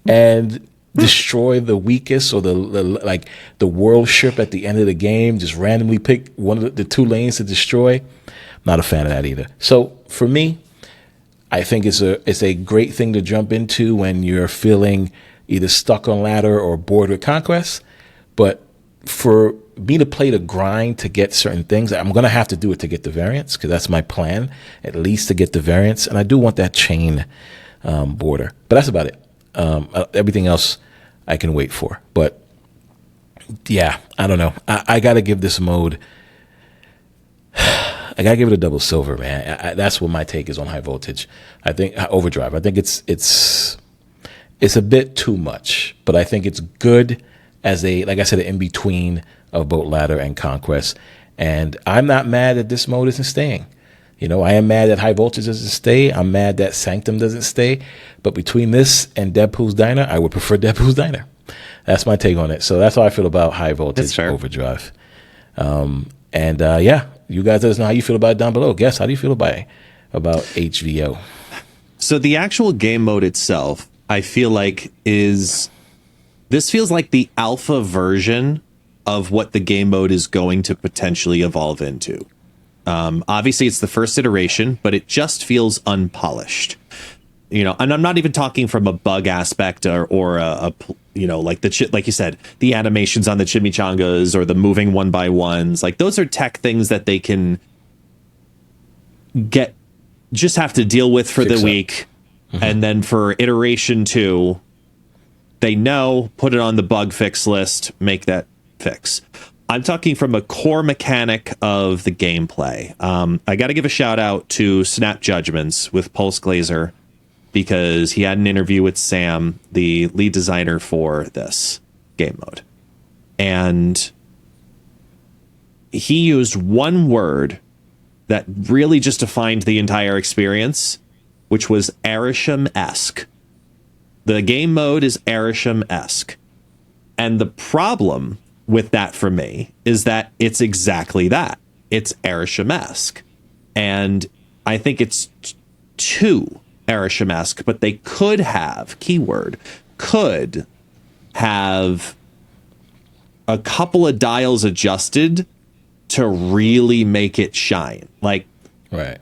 And destroy the weakest or the world ship at the end of the game. Just randomly pick one of the 2 lanes to destroy. Not a fan of that either. So for me, I think it's a great thing to jump into when you're feeling either stuck on ladder or bored with conquest. But for me to play the grind to get certain things, I'm going to have to do it to get the variants, because that's my plan, at least to get the variants. And I do want that chain border. But that's about it. Everything else I can wait for. But yeah, I don't know. I got to give this mode, I got to give it a double silver, man. That's what my take is on high voltage. I think overdrive. I think it's a bit too much, but I think it's good as like I said, an in-between of both ladder and conquest. And I'm not mad that this mode isn't staying. I am mad that high voltage doesn't stay. I'm mad that Sanctum doesn't stay. But between this and Deadpool's Diner, I would prefer Deadpool's Diner. That's my take on it. So that's how I feel about high voltage overdrive. Yeah, you guys let us know how you feel about it down below. Guess, how do you feel about HVO? So the actual game mode itself, I feel like this feels like the alpha version of what the game mode is going to potentially evolve into. Obviously, it's the first iteration, but it just feels unpolished. And I'm not even talking from a bug aspect or like like you said, the animations on the chimichangas or the moving 1x1s. Like, those are tech things that they can just have to deal with for the week. Mm-hmm. And then for iteration 2, they put it on the bug fix list, make that fix. I'm talking from a core mechanic of the gameplay. I got to give a shout out to Snap Judgments with Pulse Glazer, because he had an interview with Sam, the lead designer for this game mode. And he used one word that really just defined the entire experience, which was Arisham-esque. The game mode is Arisham-esque. And the problem with that for me is that it's exactly that. It's Arisham-esque. And I think it's too Arisham-esque, but they could have a couple of dials adjusted to really make it shine. Like, right.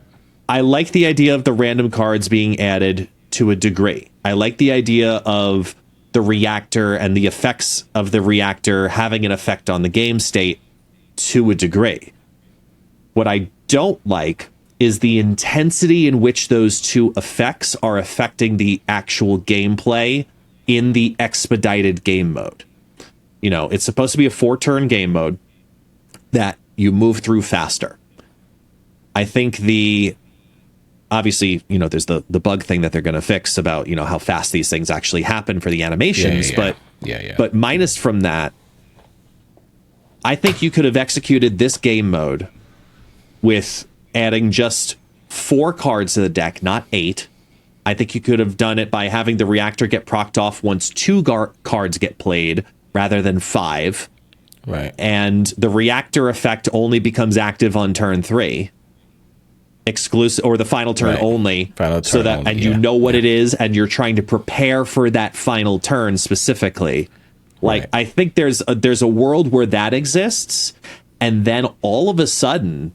I like the idea of the random cards being added to a degree. I like the idea of the reactor and the effects of the reactor having an effect on the game state to a degree. What I don't like is the intensity in which those two effects are affecting the actual gameplay in the expedited game mode. It's supposed to be a 4-turn game mode that you move through faster. I think obviously, there's the bug thing that they're going to fix about, how fast these things actually happen for the animations. But minus from that, I think you could have executed this game mode with adding just 4 cards to the deck, not 8. I think you could have done it by having the reactor get procced off once 2 cards get played rather than 5. Right. And the reactor effect only becomes active on turn 3. Exclusive, or the final turn only, so that only, and you know what it is, and you're trying to prepare for that final turn specifically. Like, I think there's a world where that exists, and then all of a sudden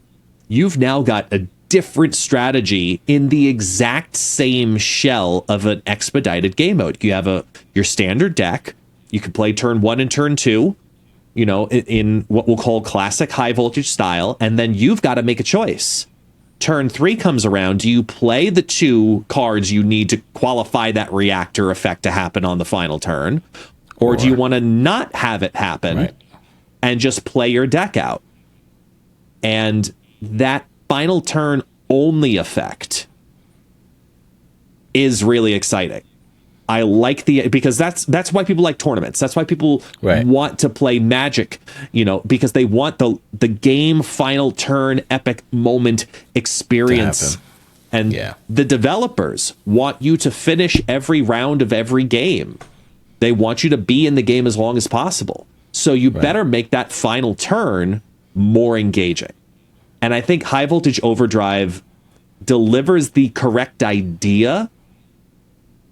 you've now got a different strategy in the exact same shell of an expedited game mode. You have your standard deck. You can play turn 1 and turn 2, in what we'll call classic high voltage style, and then you've got to make a choice. Turn 3 comes around. Do you play the 2 cards you need to qualify that reactor effect to happen on the final turn? Or do you want to not have it happen and just play your deck out? And that final turn only effect is really exciting. I like because that's why people like tournaments. That's why people want to play Magic, because they want the game final turn epic moment experience. And the developers want you to finish every round of every game. They want you to be in the game as long as possible. So you better make that final turn more engaging. And I think High Voltage Overdrive delivers the correct idea,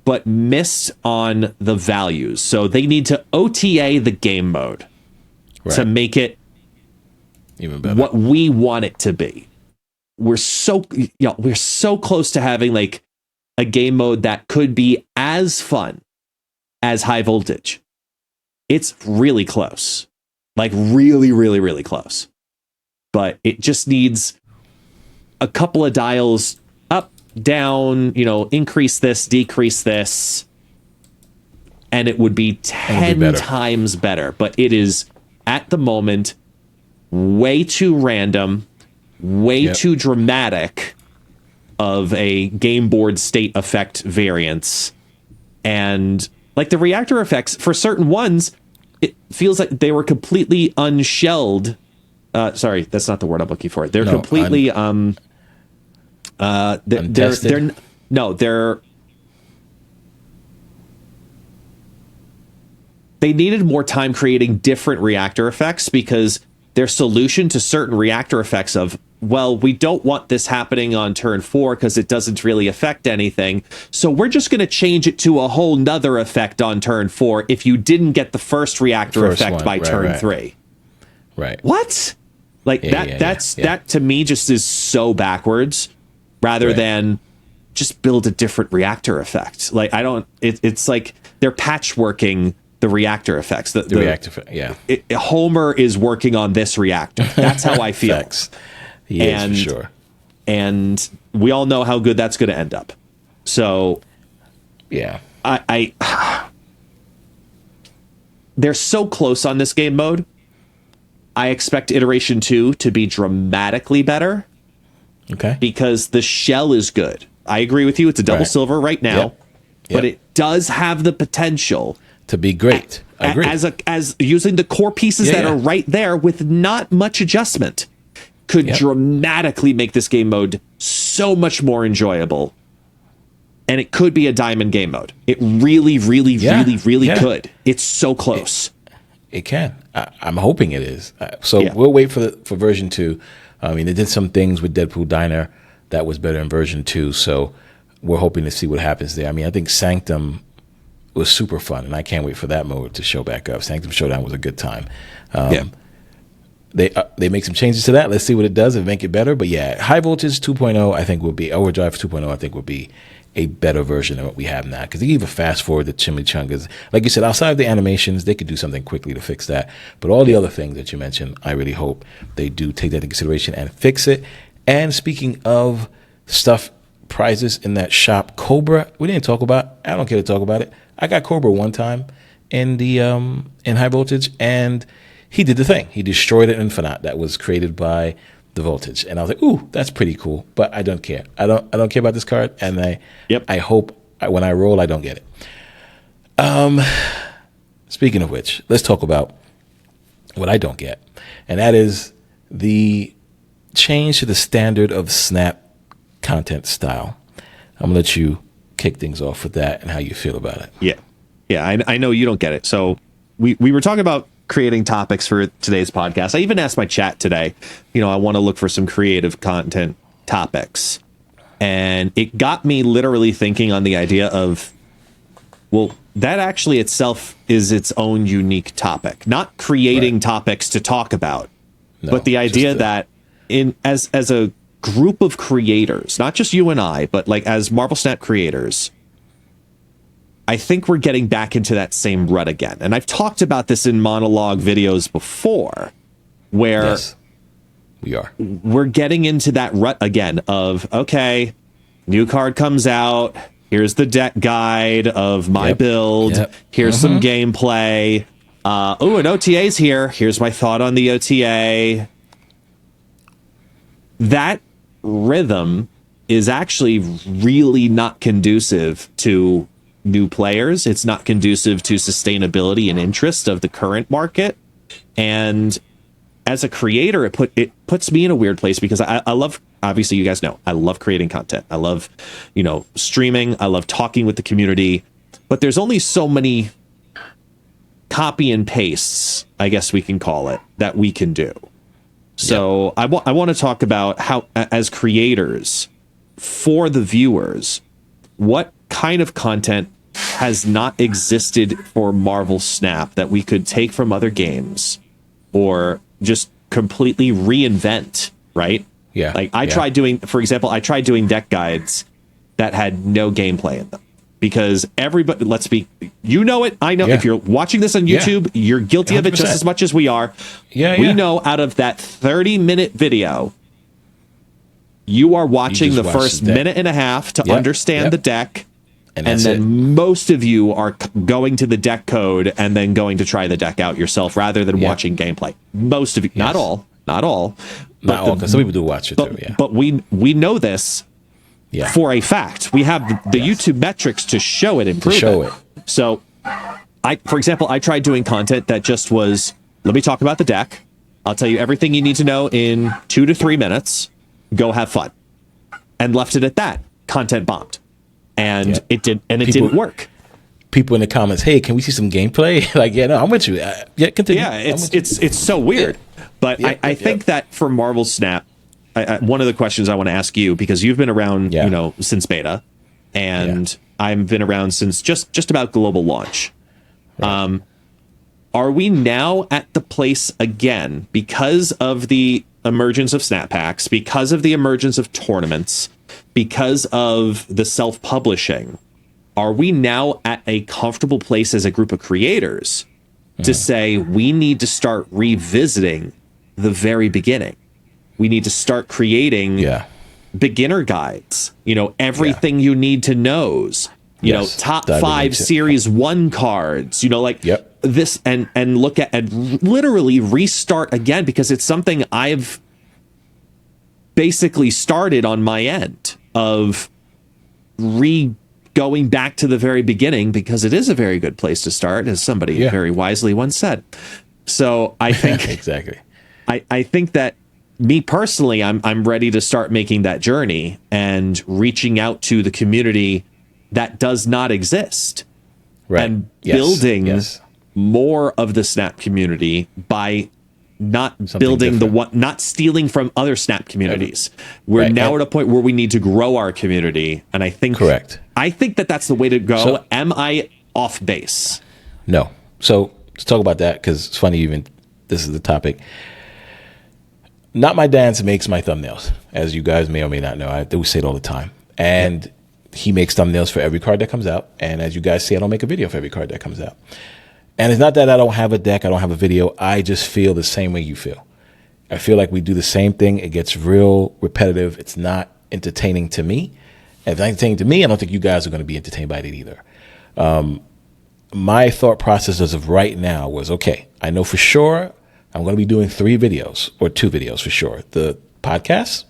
but missed on the values. So they need to OTA the game mode to make it even better, what we want it to be. We're so close to having like a game mode that could be as fun as High Voltage. It's really close, like really, really, really close. But it just needs a couple of dials up, down, increase this, decrease this, and it would be 10 times better. But it is at the moment way too random, way too dramatic of a game board state effect variance. And like the reactor effects for certain ones, it feels like they were completely unshelled. Sorry, that's not the word I'm looking for. They're completely untested? They needed more time creating different reactor effects, because their solution to certain reactor effects of, well, we don't want this happening on turn 4 because it doesn't really affect anything, so we're just going to change it to a whole nother effect on turn 4 if you didn't get the first reactor effect by turn 3. Right. What? Like that to me just is so backwards, rather than just build a different reactor effect. Like it's like they're patchworking the reactor effects. The reactor effect, Homer is working on this reactor. That's how I feel. Yes, for sure. And we all know how good that's going to end up. So I they're so close on this game mode. I expect iteration 2 to be dramatically better. Okay. Because the shell is good. I agree with you. It's a double silver right now, but it does have the potential to be great. I agree. As using the core pieces that are right there with not much adjustment could dramatically make this game mode so much more enjoyable. And it could be a diamond game mode. It really, really, really could. It's so close. It can. I'm hoping it is. We'll wait for version 2. I mean, they did some things with Deadpool Diner that was better in version 2, so we're hoping to see what happens there. I mean, I think Sanctum was super fun, and I can't wait for that mode to show back up. Sanctum Showdown was a good time. They make some changes to that. Let's see what it does and make it better. But High Voltage 2.0, I think will be Overdrive 2.0. I think will be a better version than what we have now, because they even fast forward the chimichangas. Like you said, outside of the animations, they could do something quickly to fix that. But all the other things that you mentioned, I really hope they do take that into consideration and fix it. And speaking of stuff, prizes in that shop, Cobra, we didn't talk about. I don't care to talk about it. I got Cobra one time in the in High Voltage, and he did the thing. He destroyed an Infinite that was created by the Voltage, and I was like, "Ooh, that's pretty cool." But I don't care. I don't care about this card, and I hope when I roll, I don't get it. Speaking of which, let's talk about what I don't get, and that is the change to the standard of Snap content style. I'm gonna let you kick things off with that and how you feel about it. I know you don't get it. So we were talking about creating topics for today's podcast. I even asked my chat today, I want to look for some creative content topics, and it got me literally thinking on the idea of, well, that actually itself is its own unique topic, not creating topics to talk about, but the idea that as a group of creators, not just you and I, but like as Marvel Snap creators, I think we're getting back into that same rut again. And I've talked about this in monologue videos before, where we're getting into that rut again of, okay, new card comes out, here's the deck guide of my build, here's some gameplay, an OTA's here, here's my thought on the OTA. That rhythm is actually really not conducive to new players. It's not conducive to sustainability and interest of the current market. And as a creator, it puts me in a weird place because I love, obviously you guys know, I love creating content. I love, streaming. I love talking with the community, but there's only so many copy and pastes, I guess we can call it, that we can do. So I want to talk about how, as creators, for the viewers, what kind of content has not existed for Marvel Snap that we could take from other games or just completely reinvent, right? Yeah. Like I tried doing, for example, deck guides that had no gameplay in them. Because everybody, let's be, I know, if you're watching this on YouTube, you're guilty 100%. Of it just as much as we are. We know out of that 30-minute video, you are watching the first minute and a half to understand the deck. And then most of you are going to the deck code and then going to try the deck out yourself rather than watching gameplay. Most of you, not all, because some people do watch it too. Yeah. But we know this. Yeah. For a fact, we have the YouTube metrics to show it and prove it. So, for example, I tried doing content that just was, let me talk about the deck. I'll tell you everything you need to know in 2 to 3 minutes. Go have fun. And left it at that. Content bombed. And it didn't work. People in the comments, hey, can we see some gameplay? Like, I'm with you. Continue. Yeah, it's so weird. But I think that for Marvel Snap, one of the questions I want to ask you, because you've been around, since beta, and I've been around since just about global launch. Right. Are we now at the place again, because of the emergence of snap packs, because of the emergence of tournaments, because of the self-publishing, are we now at a comfortable place as a group of creators to say we need to start revisiting the very beginning? We need to start creating beginner guides, everything you need to knows, top 5 series 1 cards, this and look at and literally restart again, because it's something I've basically started on my end of going back to the very beginning, because it is a very good place to start, as somebody very wisely once said. So I think exactly. I think that me personally, I'm ready to start making that journey and reaching out to the community that does not exist, and building more of the Snap community by not building not stealing from other Snap communities. We're now at a point where we need to grow our community, and I think that's the way to go. So, am I off base? No. So let's talk about that, because it's funny. Even this is the topic. Not my dad makes my thumbnails, as you guys may or may not know. I do say it all the time. And he makes thumbnails for every card that comes out. And as you guys see, I don't make a video for every card that comes out. And it's not that I don't have a deck, I don't have a video. I just feel the same way you feel. I feel like we do the same thing. It gets real repetitive. It's not entertaining to me. And if it's not entertaining to me, I don't think you guys are going to be entertained by it either. My thought process as of right now was, okay, I know for sure I'm going to be doing 3 videos, or 2 videos for sure. The podcast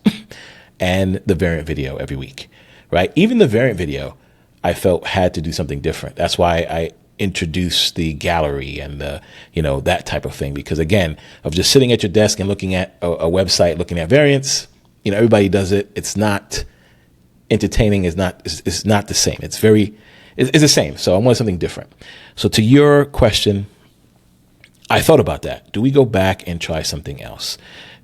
and the variant video every week, right? Even the variant video, I felt had to do something different. That's why I introduced the gallery and the, that type of thing. Because again, of just sitting at your desk and looking at a website, looking at variants, everybody does it. It's not entertaining. It's not the same. It's the same. So I wanted something different. So to your question, I thought about that. Do we go back and try something else?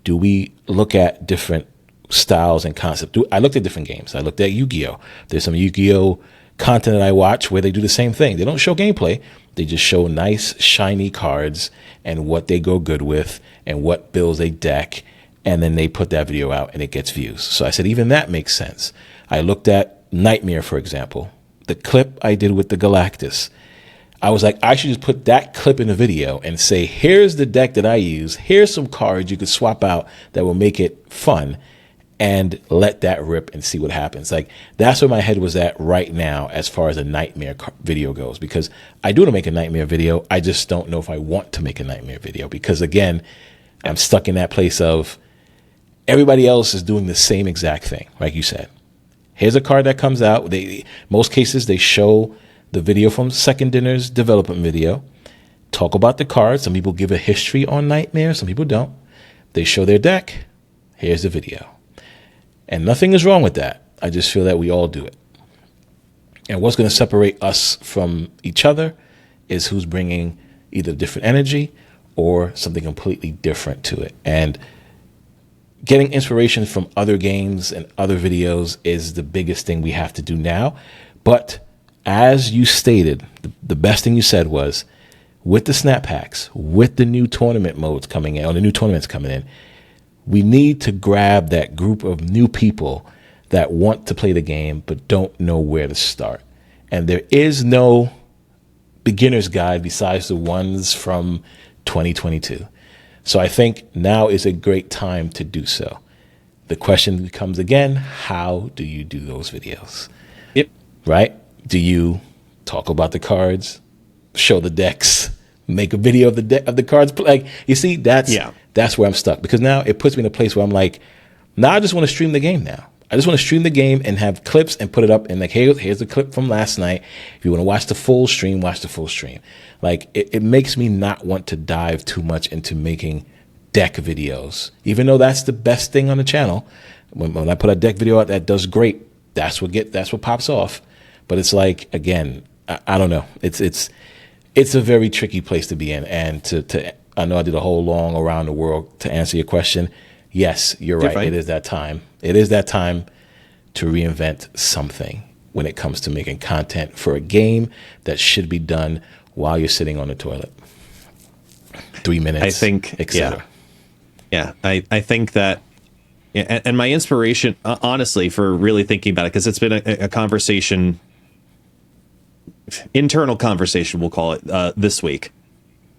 Do we look at different styles and concepts? I looked at different games. I looked at Yu-Gi-Oh! There's some Yu-Gi-Oh! Content that I watch where they do the same thing. They don't show gameplay. They just show nice, shiny cards and what they go good with and what builds a deck. And then they put that video out and it gets views. So I said, even that makes sense. I looked at Nightmare, for example. The clip I did with the Galactus. I was like, I should just put that clip in the video and say, here's the deck that I use. Here's some cards you could swap out that will make it fun, and let that rip and see what happens. Like, that's where my head was at right now as far as a Nightmare video goes, because I do want to make a Nightmare video. I just don't know if I want to make a Nightmare video, because again, I'm stuck in that place of, everybody else is doing the same exact thing, like you said. Here's a card that comes out. Most cases, they show the video from Second Dinner's development video, talk about the cards. Some people give a history on Nightmare. Some people don't. They show their deck. Here's the video. And nothing is wrong with that. I just feel that we all do it. And what's going to separate us from each other is who's bringing either different energy or something completely different to it. And getting inspiration from other games and other videos is the biggest thing we have to do now. But as you stated, the best thing you said was, with the snap packs, with the new tournament modes coming in, or the new tournaments coming in, we need to grab that group of new people that want to play the game but don't know where to start. And there is no beginner's guide besides the ones from 2022. So I think now is a great time to do so. The question becomes again, how do you do those videos? Yep. Right? Do you talk about the cards, show the decks, make a video of the cards? Like, you see, that's where I'm stuck, because now it puts me in a place where I'm like, now I just want to stream the game now. I just want to stream the game and have clips and put it up, and like, here's the clip from last night. If you want to watch the full stream, watch the full stream. Like, it makes me not want to dive too much into making deck videos, even though that's the best thing on the channel. When I put a deck video out that does great, that's what pops off. But it's like, again, I don't know. It's a very tricky place to be in. And I know I did a whole long around the world to answer your question. Yes, you're right. It is that time. It is that time to reinvent something when it comes to making content for a game that should be done while you're sitting on the toilet. 3 minutes, I think, etc. Yeah, I think that, and my inspiration, honestly, for really thinking about it, because it's been a conversation, internal conversation, we'll call it, this week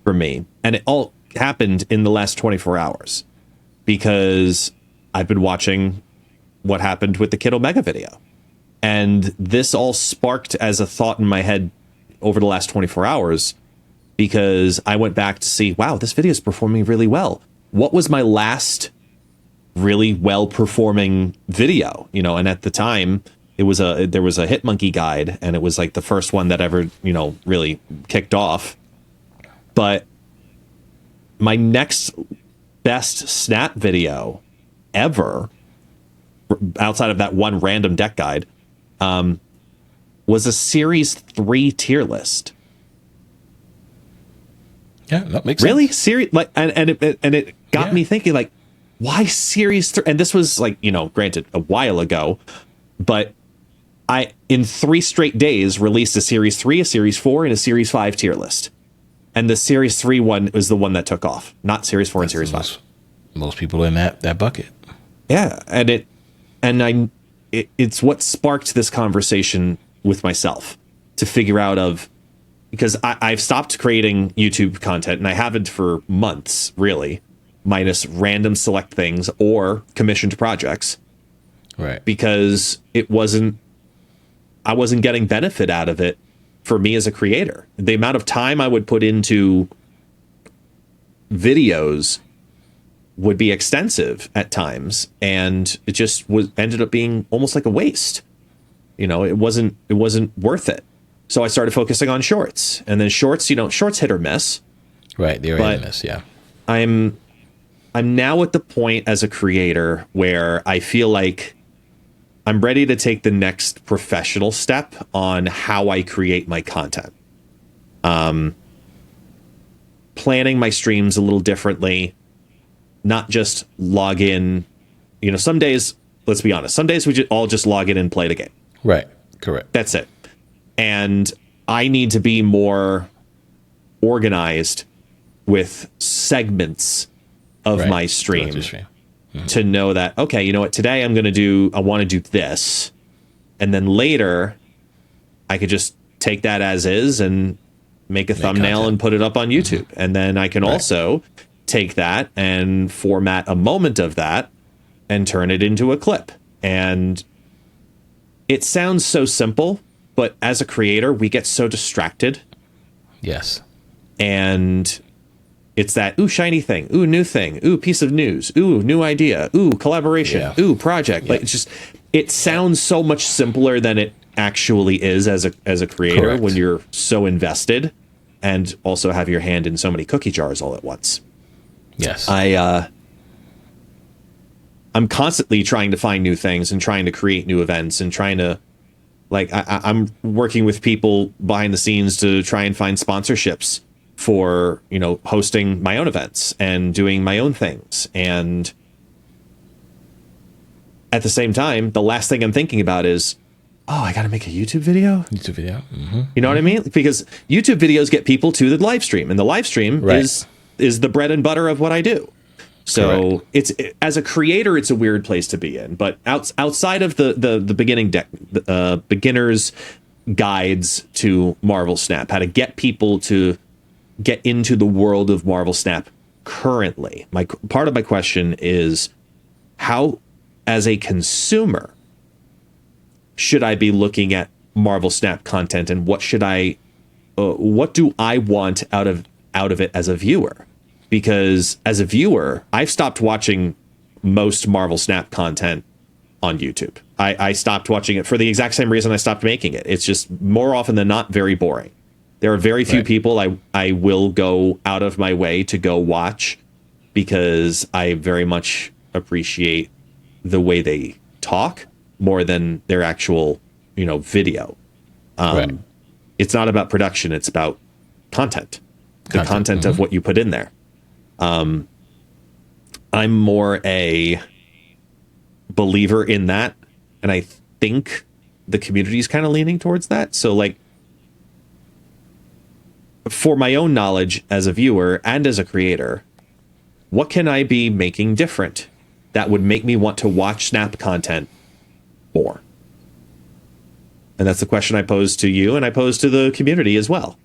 for me. And it all happened in the last 24 hours because I've been watching what happened with the Kid Omega video. And this all sparked as a thought in my head over the last 24 hours because I went back to see, wow, this video is performing really well. What was my last really well performing video? And at the time, there was a Hitmonkey guide, and it was like the first one that ever, really kicked off. But my next best Snap video ever, outside of that one random deck guide, was a Series 3 tier list. Yeah, that makes really sense. Series, like, and it got me thinking, like, why Series 3? And this was like, granted, a while ago, but I, in 3 straight days, released a Series 3, a Series 4, and a Series 5 tier list. And the Series 3 one was the one that took off, not Series 4 and Series 5. Most people in that bucket. Yeah, and it's what sparked this conversation with myself to figure out because I've stopped creating YouTube content, and I haven't for months, really, minus random select things or commissioned projects. Right. Because I wasn't getting benefit out of it for me as a creator. The amount of time I would put into videos would be extensive at times, and it just ended up being almost like a waste. It wasn't worth it. So I started focusing on shorts, and then shorts hit or miss. Right, they're hit or miss, yeah. I'm now at the point as a creator where I feel like I'm ready to take the next professional step on how I create my content. Planning my streams a little differently, not just log in. Some days, let's be honest, some days we all just log in and play the game. Right, correct. That's it. And I need to be more organized with segments of my stream. Mm-hmm. To know that, okay, you know what, today I want to do this, and then later I could just take that as is and make a thumbnail content and put it up on YouTube. Mm-hmm. And then I can also take that and format a moment of that and turn it into a clip. And it sounds so simple, but as a creator, we get so distracted. Yes. And It's that, ooh, shiny thing, ooh, new thing, ooh, piece of news, ooh, new idea, ooh, collaboration, ooh, project. Like it's just, it sounds so much simpler than it actually is as a creator when you're so invested and also have your hand in so many cookie jars all at once. Yes. I'm constantly trying to find new things and trying to create new events and trying to, like, I'm working with people behind the scenes to try and find sponsorships for, you know, hosting my own events and doing my own things. And at the same time, the last thing I'm thinking about is, oh, I got to make a YouTube video. Mm-hmm. You know what I mean? Because YouTube videos get people to the live stream, and the live stream is the bread and butter of what I do. So as a creator, it's a weird place to be in. But outside of the beginners guides to Marvel Snap, how to get people to get into the world of Marvel Snap currently, part of my question is, how, as a consumer, should I be looking at Marvel Snap content, and what do I want out of it as a viewer? Because as a viewer, I've stopped watching most Marvel Snap content on YouTube. I stopped watching it for the exact same reason I stopped making it. It's just more often than not very boring. There are very few people I will go out of my way to go watch, because I very much appreciate the way they talk more than their actual, you know, video. It's not about production. It's about content, the content of what you put in there. I'm more a believer in that, and I think the community is kind of leaning towards that. So, like, for my own knowledge as a viewer and as a creator, what can I be making different that would make me want to watch Snap content more? And that's the question I pose to you, and I pose to the community as well.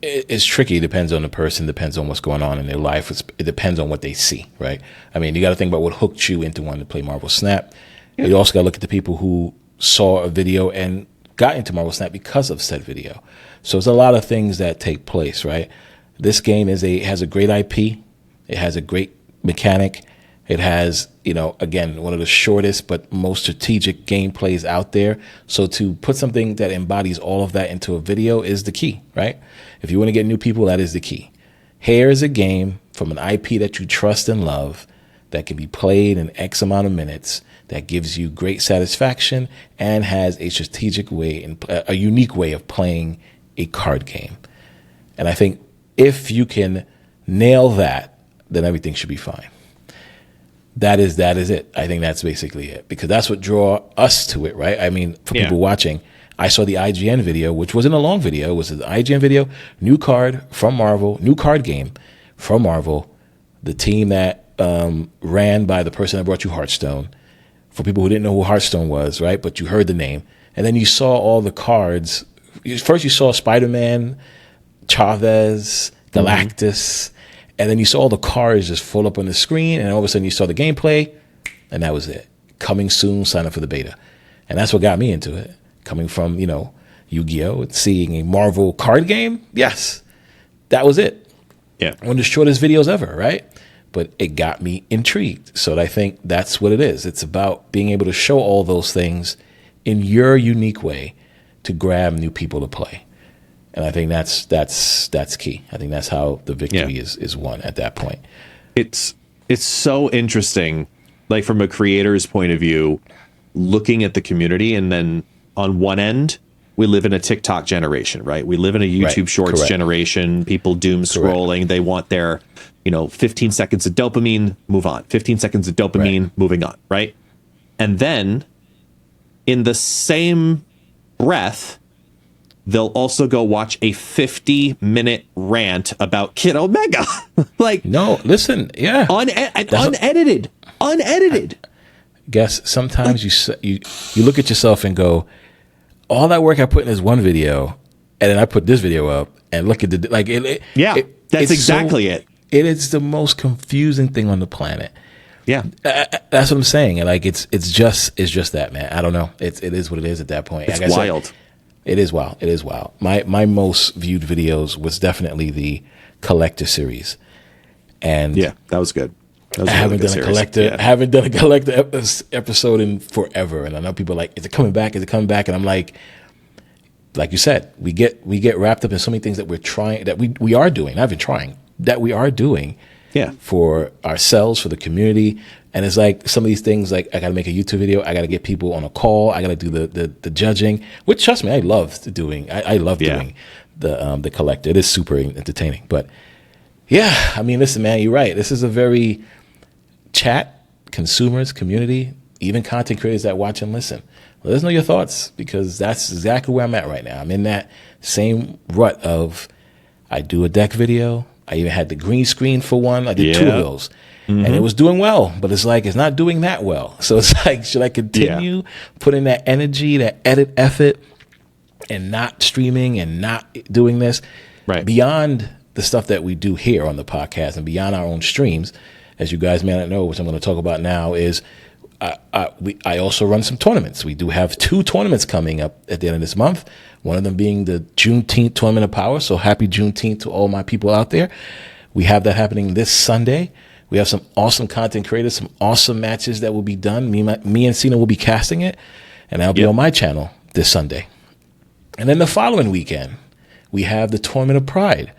It's tricky. It depends on the person, depends on what's going on in their life. It depends on what they see, right? I mean, you got to think about what hooked you into wanting to play Marvel Snap. Yeah. You also got to look at the people who saw a video and got into Marvel Snap because of said video. So it's a lot of things that take place, right? This game has a great IP. It has a great mechanic. It has, you know, again, one of the shortest but most strategic gameplays out there. So to put something that embodies all of that into a video is the key, right? If you want to get new people, that is the key. Here is a game from an IP that you trust and love that can be played in X amount of minutes, that gives you great satisfaction and has a strategic way and a unique way of playing a card game. And I think if you can nail that, then everything should be fine. That is it. I think that's basically it, because that's what draw us to it, right? I mean, for people watching, I saw the IGN video, which wasn't a long video. It was an IGN video, new card from Marvel, new card game from Marvel, the team that ran by the person that brought you Hearthstone. For people who didn't know who Hearthstone was, right? But you heard the name. And then you saw all the cards. First you saw Spider-Man, Chavez, Galactus, and then you saw all the cards just full up on the screen, and all of a sudden you saw the gameplay, and that was it. Coming soon, sign up for the beta. And that's what got me into it. Coming from, you know, Yu-Gi-Oh! And seeing a Marvel card game, yes, that was it. Yeah. One of the shortest videos ever, right? But it got me intrigued. So I think that's what it is. It's about being able to show all those things in your unique way to grab new people to play. And I think that's key. I think that's how the victory is won at that point. It's so interesting, like from a creator's point of view, looking at the community, and then on one end, we live in a TikTok generation, right? We live in a YouTube Shorts generation. People doom scrolling. They want their, 15 seconds of dopamine, move on. 15 seconds of dopamine, moving on, right? And then in the same breath, they'll also go watch a 50-minute rant about Kid Omega. Like, no, listen, unedited. Guess sometimes you look at yourself and go, all that work I put in this one video, and then I put this video up, and look at that's exactly it. It is the most confusing thing on the planet. Yeah, that's what I'm saying. And like it's just that, man. I don't know. It is what it is at that point. It's wild. It is wild. It is wild. My most viewed videos was definitely the collector series, and Yeah, that was good. That was I a really haven't good done a series. collector. Yeah. I haven't done a collector episode in forever, and I know people are like, "Is it coming back? Is it coming back?" And I'm like you said, we get wrapped up in so many things that we're trying, that we are doing. Not even trying, that we are doing. Yeah. For ourselves, for the community. And it's like some of these things, like I got to make a YouTube video. I got to get people on a call. I got to do the judging, which, trust me, I love doing. I love doing the collector. It is super entertaining. But yeah, I mean, listen, man, you're right. This is a very chat, consumers, community, even content creators that watch and listen. Let us know your thoughts, because that's exactly where I'm at right now. I'm in that same rut of, I do a deck video. I even had the green screen for one. I did 2 of those. And it was doing well, but it's like, it's not doing that well. So it's like, should I continue putting that energy, that edit effort, and not streaming and not doing this? Right. Beyond the stuff that we do here on the podcast and beyond our own streams, as you guys may not know, which I'm going to talk about now, is I also run some tournaments. We do have 2 tournaments coming up at the end of this month. One of them being the Juneteenth Tournament of Power. So happy Juneteenth to all my people out there. We have that happening this Sunday. We have some awesome content creators, some awesome matches that will be done. Me and Cena will be casting it, and that'll be on my channel this Sunday. And then the following weekend, we have the Tournament of Pride,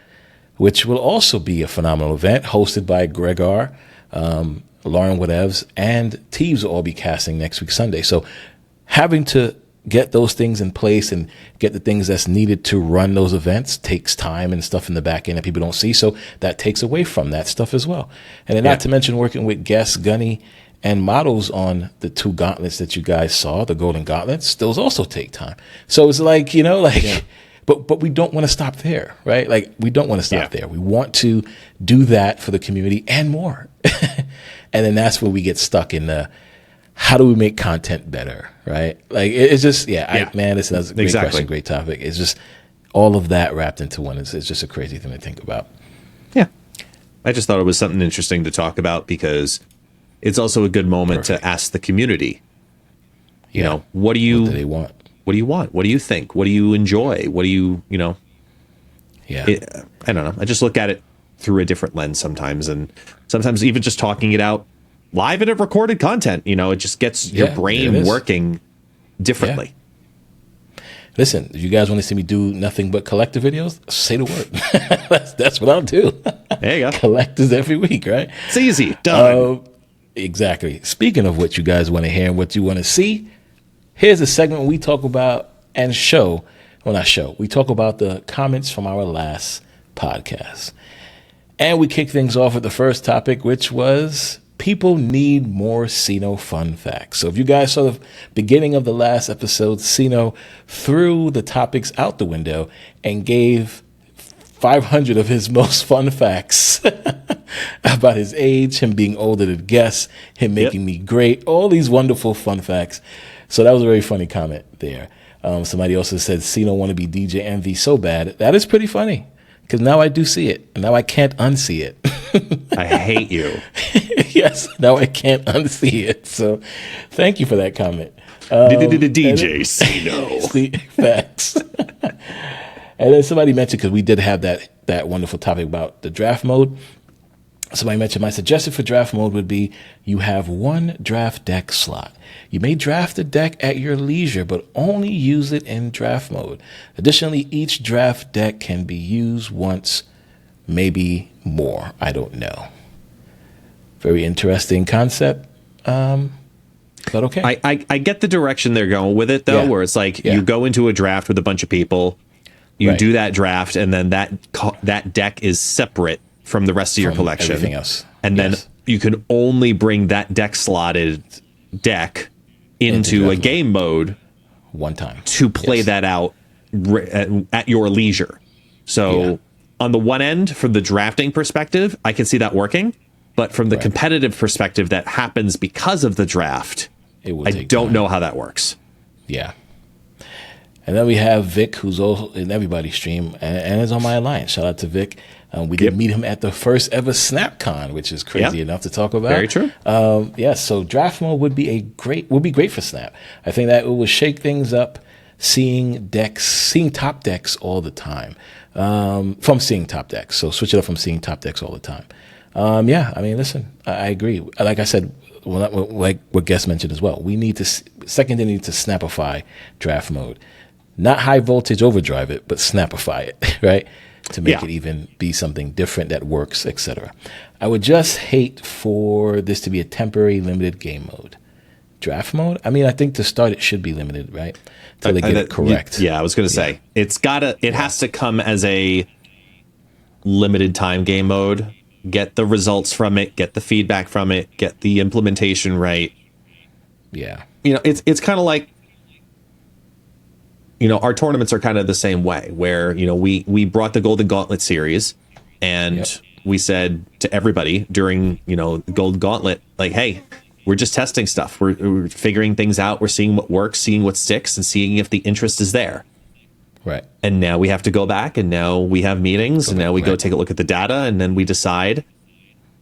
which will also be a phenomenal event hosted by Gregor, Lauren Whatevs, and Teves will all be casting next week Sunday. So having to get those things in place and get the things that's needed to run those events takes time and stuff in the back end that people don't see. So that takes away from that stuff as well. And then not to mention working with guests, Gunny, and models on the 2 gauntlets that you guys saw, the Golden Gauntlets. Those also take time. So it's like, but we don't want to stop there, right? Like, we don't want to stop there. We want to do that for the community and more. And then that's where we get stuck in the, how do we make content better, right? Like, it's just, man, this is a great question, great topic. It's just all of that wrapped into one. It's just a crazy thing to think about. Yeah. I just thought it was something interesting to talk about, because it's also a good moment to ask the community, you know, what do they want? What do you want? What do you think? What do you enjoy? What do you, I don't know. I just look at it through a different lens sometimes. And sometimes even just talking it out live in a recorded content, it just gets your brain working differently. Yeah. Listen, if you guys want to see me do nothing but collector videos, say the word. that's what I'll do. There you go. Collectors every week, right? It's easy. Done. Exactly. Speaking of what you guys want to hear and what you want to see, here's a segment we talk about and show. Well, not show. We talk about the comments from our last podcast. And we kick things off with the first topic, which was people need more Sino fun facts. So if you guys saw the beginning of the last episode, Sino threw the topics out the window and gave 500 of his most fun facts about his age, him being older than guests, him making me great, all these wonderful fun facts. So that was a very funny comment there. Somebody also said, Sino want to be DJ Envy so bad. That is pretty funny, because now I do see it. Now I can't unsee it. I hate you. Yes, now I can't unsee it. So thank you for that comment. DJ Sino. Facts. And then somebody mentioned, because we did have that wonderful topic about the draft mode. Somebody mentioned my suggestion for draft mode would be you have 1 draft deck slot. You may draft a deck at your leisure, but only use it in draft mode. Additionally, each draft deck can be used once, maybe more. I don't know. Very interesting concept. But okay. I get the direction they're going with it, though, where it's like you go into a draft with a bunch of people, you do that draft, and then that deck is separate from the rest of your collection. Everything else. And then you can only bring that deck slotted deck into a game mode one time to play that out at your leisure. So on the one end, from the drafting perspective, I can see that working. But from the competitive perspective that happens because of the draft, I don't know how that works. Yeah. And then we have Vic, who's also in everybody's stream and is on my alliance. Shout out to Vic. We did meet him at the first ever SnapCon, which is crazy enough to talk about. Very true. So draft mode would be great for Snap. I think that it would shake things up, seeing top decks all the time. From seeing top decks. So switch it up from seeing top decks all the time. Yeah, I mean, listen, I agree. Like I said, like what Guest mentioned as well, we need to second need to snapify draft mode, not high voltage overdrive it, but snapify it, right? To make it even be something different that works, etc. I would just hate for this to be a temporary limited game mode. Draft mode? I mean, I think to start it should be limited, right? Till they get it correct. Yeah, I was going to say it has to come as a limited time game mode. Get the results from it, get the feedback from it, get the implementation right. Yeah. You know, it's kind of like, you know, our tournaments are kind of the same way, where, you know, we brought the Golden Gauntlet series, and we said to everybody during, you know, the Golden Gauntlet, like, hey, we're just testing stuff. We're figuring things out. We're seeing what works, seeing what sticks, and seeing if the interest is there. Right. And now we have to go back, and now we have meetings, and now we go take a look at the data, and then we decide,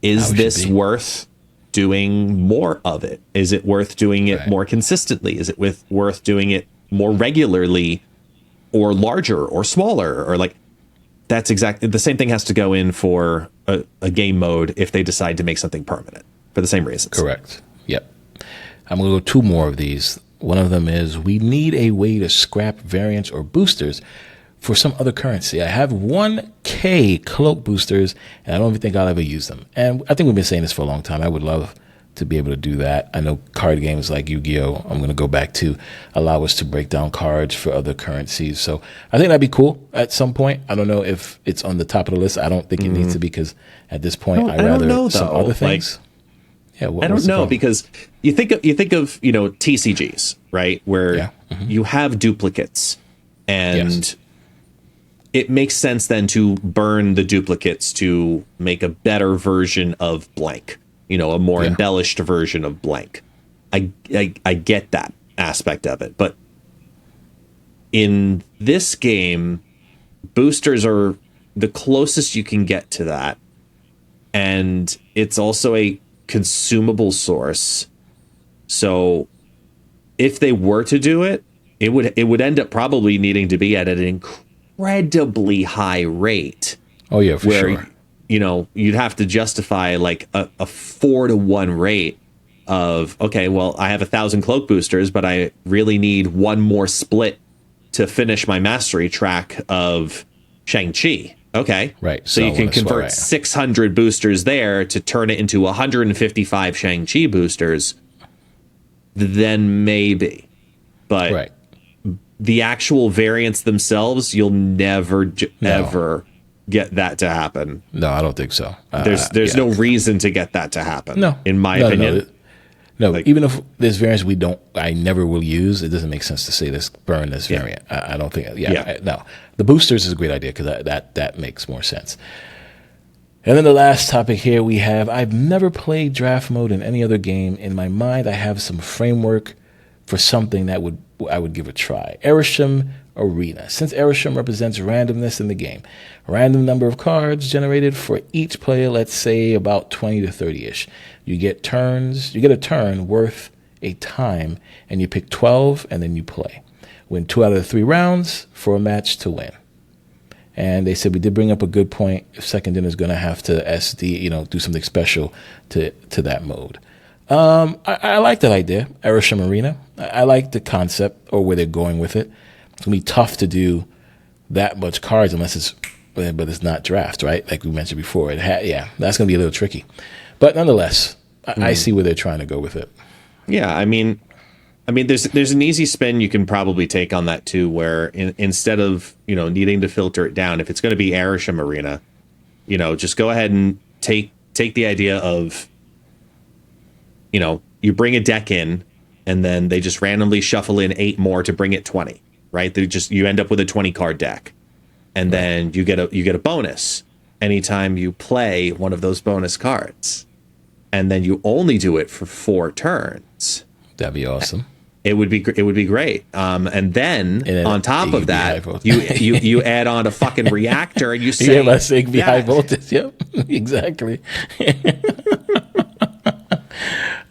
is this worth doing more of it? Is it worth doing it more consistently? Is it worth doing it more regularly, or larger or smaller? Or like, that's exactly the same thing has to go in for a game mode if they decide to make something permanent for the same reasons. Correct. Yep. I'm going to go two more of these. One of them is we need a way to scrap variants or boosters for some other currency. I have 1K cloak boosters, and I don't even think I'll ever use them. And I think we've been saying this for a long time. I would love to be able to do that. I know card games like Yu-Gi-Oh! I'm going to go back to allow us to break down cards for other currencies. So I think that'd be cool at some point. I don't know if it's on the top of the list. I don't think it needs to be, because at this point, I'd rather know, some other things. Like, I don't know, because you think of you know, TCGs, right, where you have duplicates, and it makes sense then to burn the duplicates to make a better version of blank, you know, a more embellished version of blank. I get that aspect of it, but in this game, boosters are the closest you can get to that, and it's also a consumable source. So if they were to do it, it would end up probably needing to be at an incredibly high rate. Oh yeah, for where, sure. You know, you'd have to justify like a 4-to-1 rate of, okay, well, I have 1,000 cloak boosters, but I really need one more split to finish my mastery track of Shang-Chi. Okay. Right. So you can convert 600 boosters there to turn it into 155 Shang-Chi boosters. Then maybe. But the actual variants themselves, you'll never, ever get that to happen. No, I don't think so. There's no reason to get that to happen. No. In my opinion. No, like, even if there's variants I never will use, it doesn't make sense to say burn this variant. I don't think. No, the boosters is a great idea, because that makes more sense. And then the last topic here we have: I've never played draft mode in any other game. In my mind, I have some framework for something that I would give a try. Erisham Arena. Since Erisham represents randomness in the game, a random number of cards generated for each player. Let's say about 20 to 30-ish. You get a turn worth a time, and you pick 12, and then you play. Win 2 out of the 3 rounds for a match to win. And they said we did bring up a good point. If Second Din is going to have to do something special to that mode. I like that idea, Erisham Arena. I like the concept, or where they're going with it. It's going to be tough to do that much cards unless it's not draft, right? Like we mentioned before. That's going to be a little tricky. But nonetheless, I see where they're trying to go with it. Yeah, I mean, there's an easy spin you can probably take on that too, where instead of, you know, needing to filter it down, if it's going to be Erisham Arena, you know, just go ahead and take the idea of, you know, you bring a deck in, and then they just randomly shuffle in 8 more to bring it 20, right? You end up with a 20 card deck, and then you get a bonus anytime you play one of those bonus cards. And then you only do it for 4 turns. That'd be awesome. It would be great. And then on top of that, you add on a fucking reactor, and you say, let's say high voltage. Yep, exactly.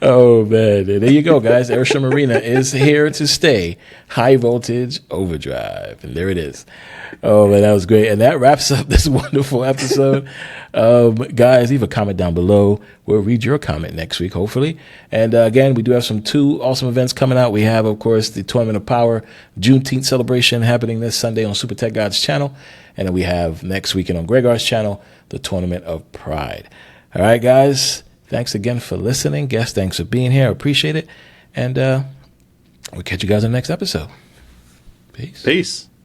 Oh man, there you go, guys. Airstream Arena is here to stay. High voltage overdrive, and there it is. Oh man, that was great, and that wraps up this wonderful episode. Guys, leave a comment down below. We'll read your comment next week, hopefully. And again, we do have two awesome events coming out. We have, of course, the Tournament of Power Juneteenth celebration happening this Sunday on Super Tech God's channel, and then we have next weekend on Gregor's channel the Tournament of Pride. All right, guys. Thanks again for listening. Guest, thanks for being here. I appreciate it. And we'll catch you guys in the next episode. Peace. Peace.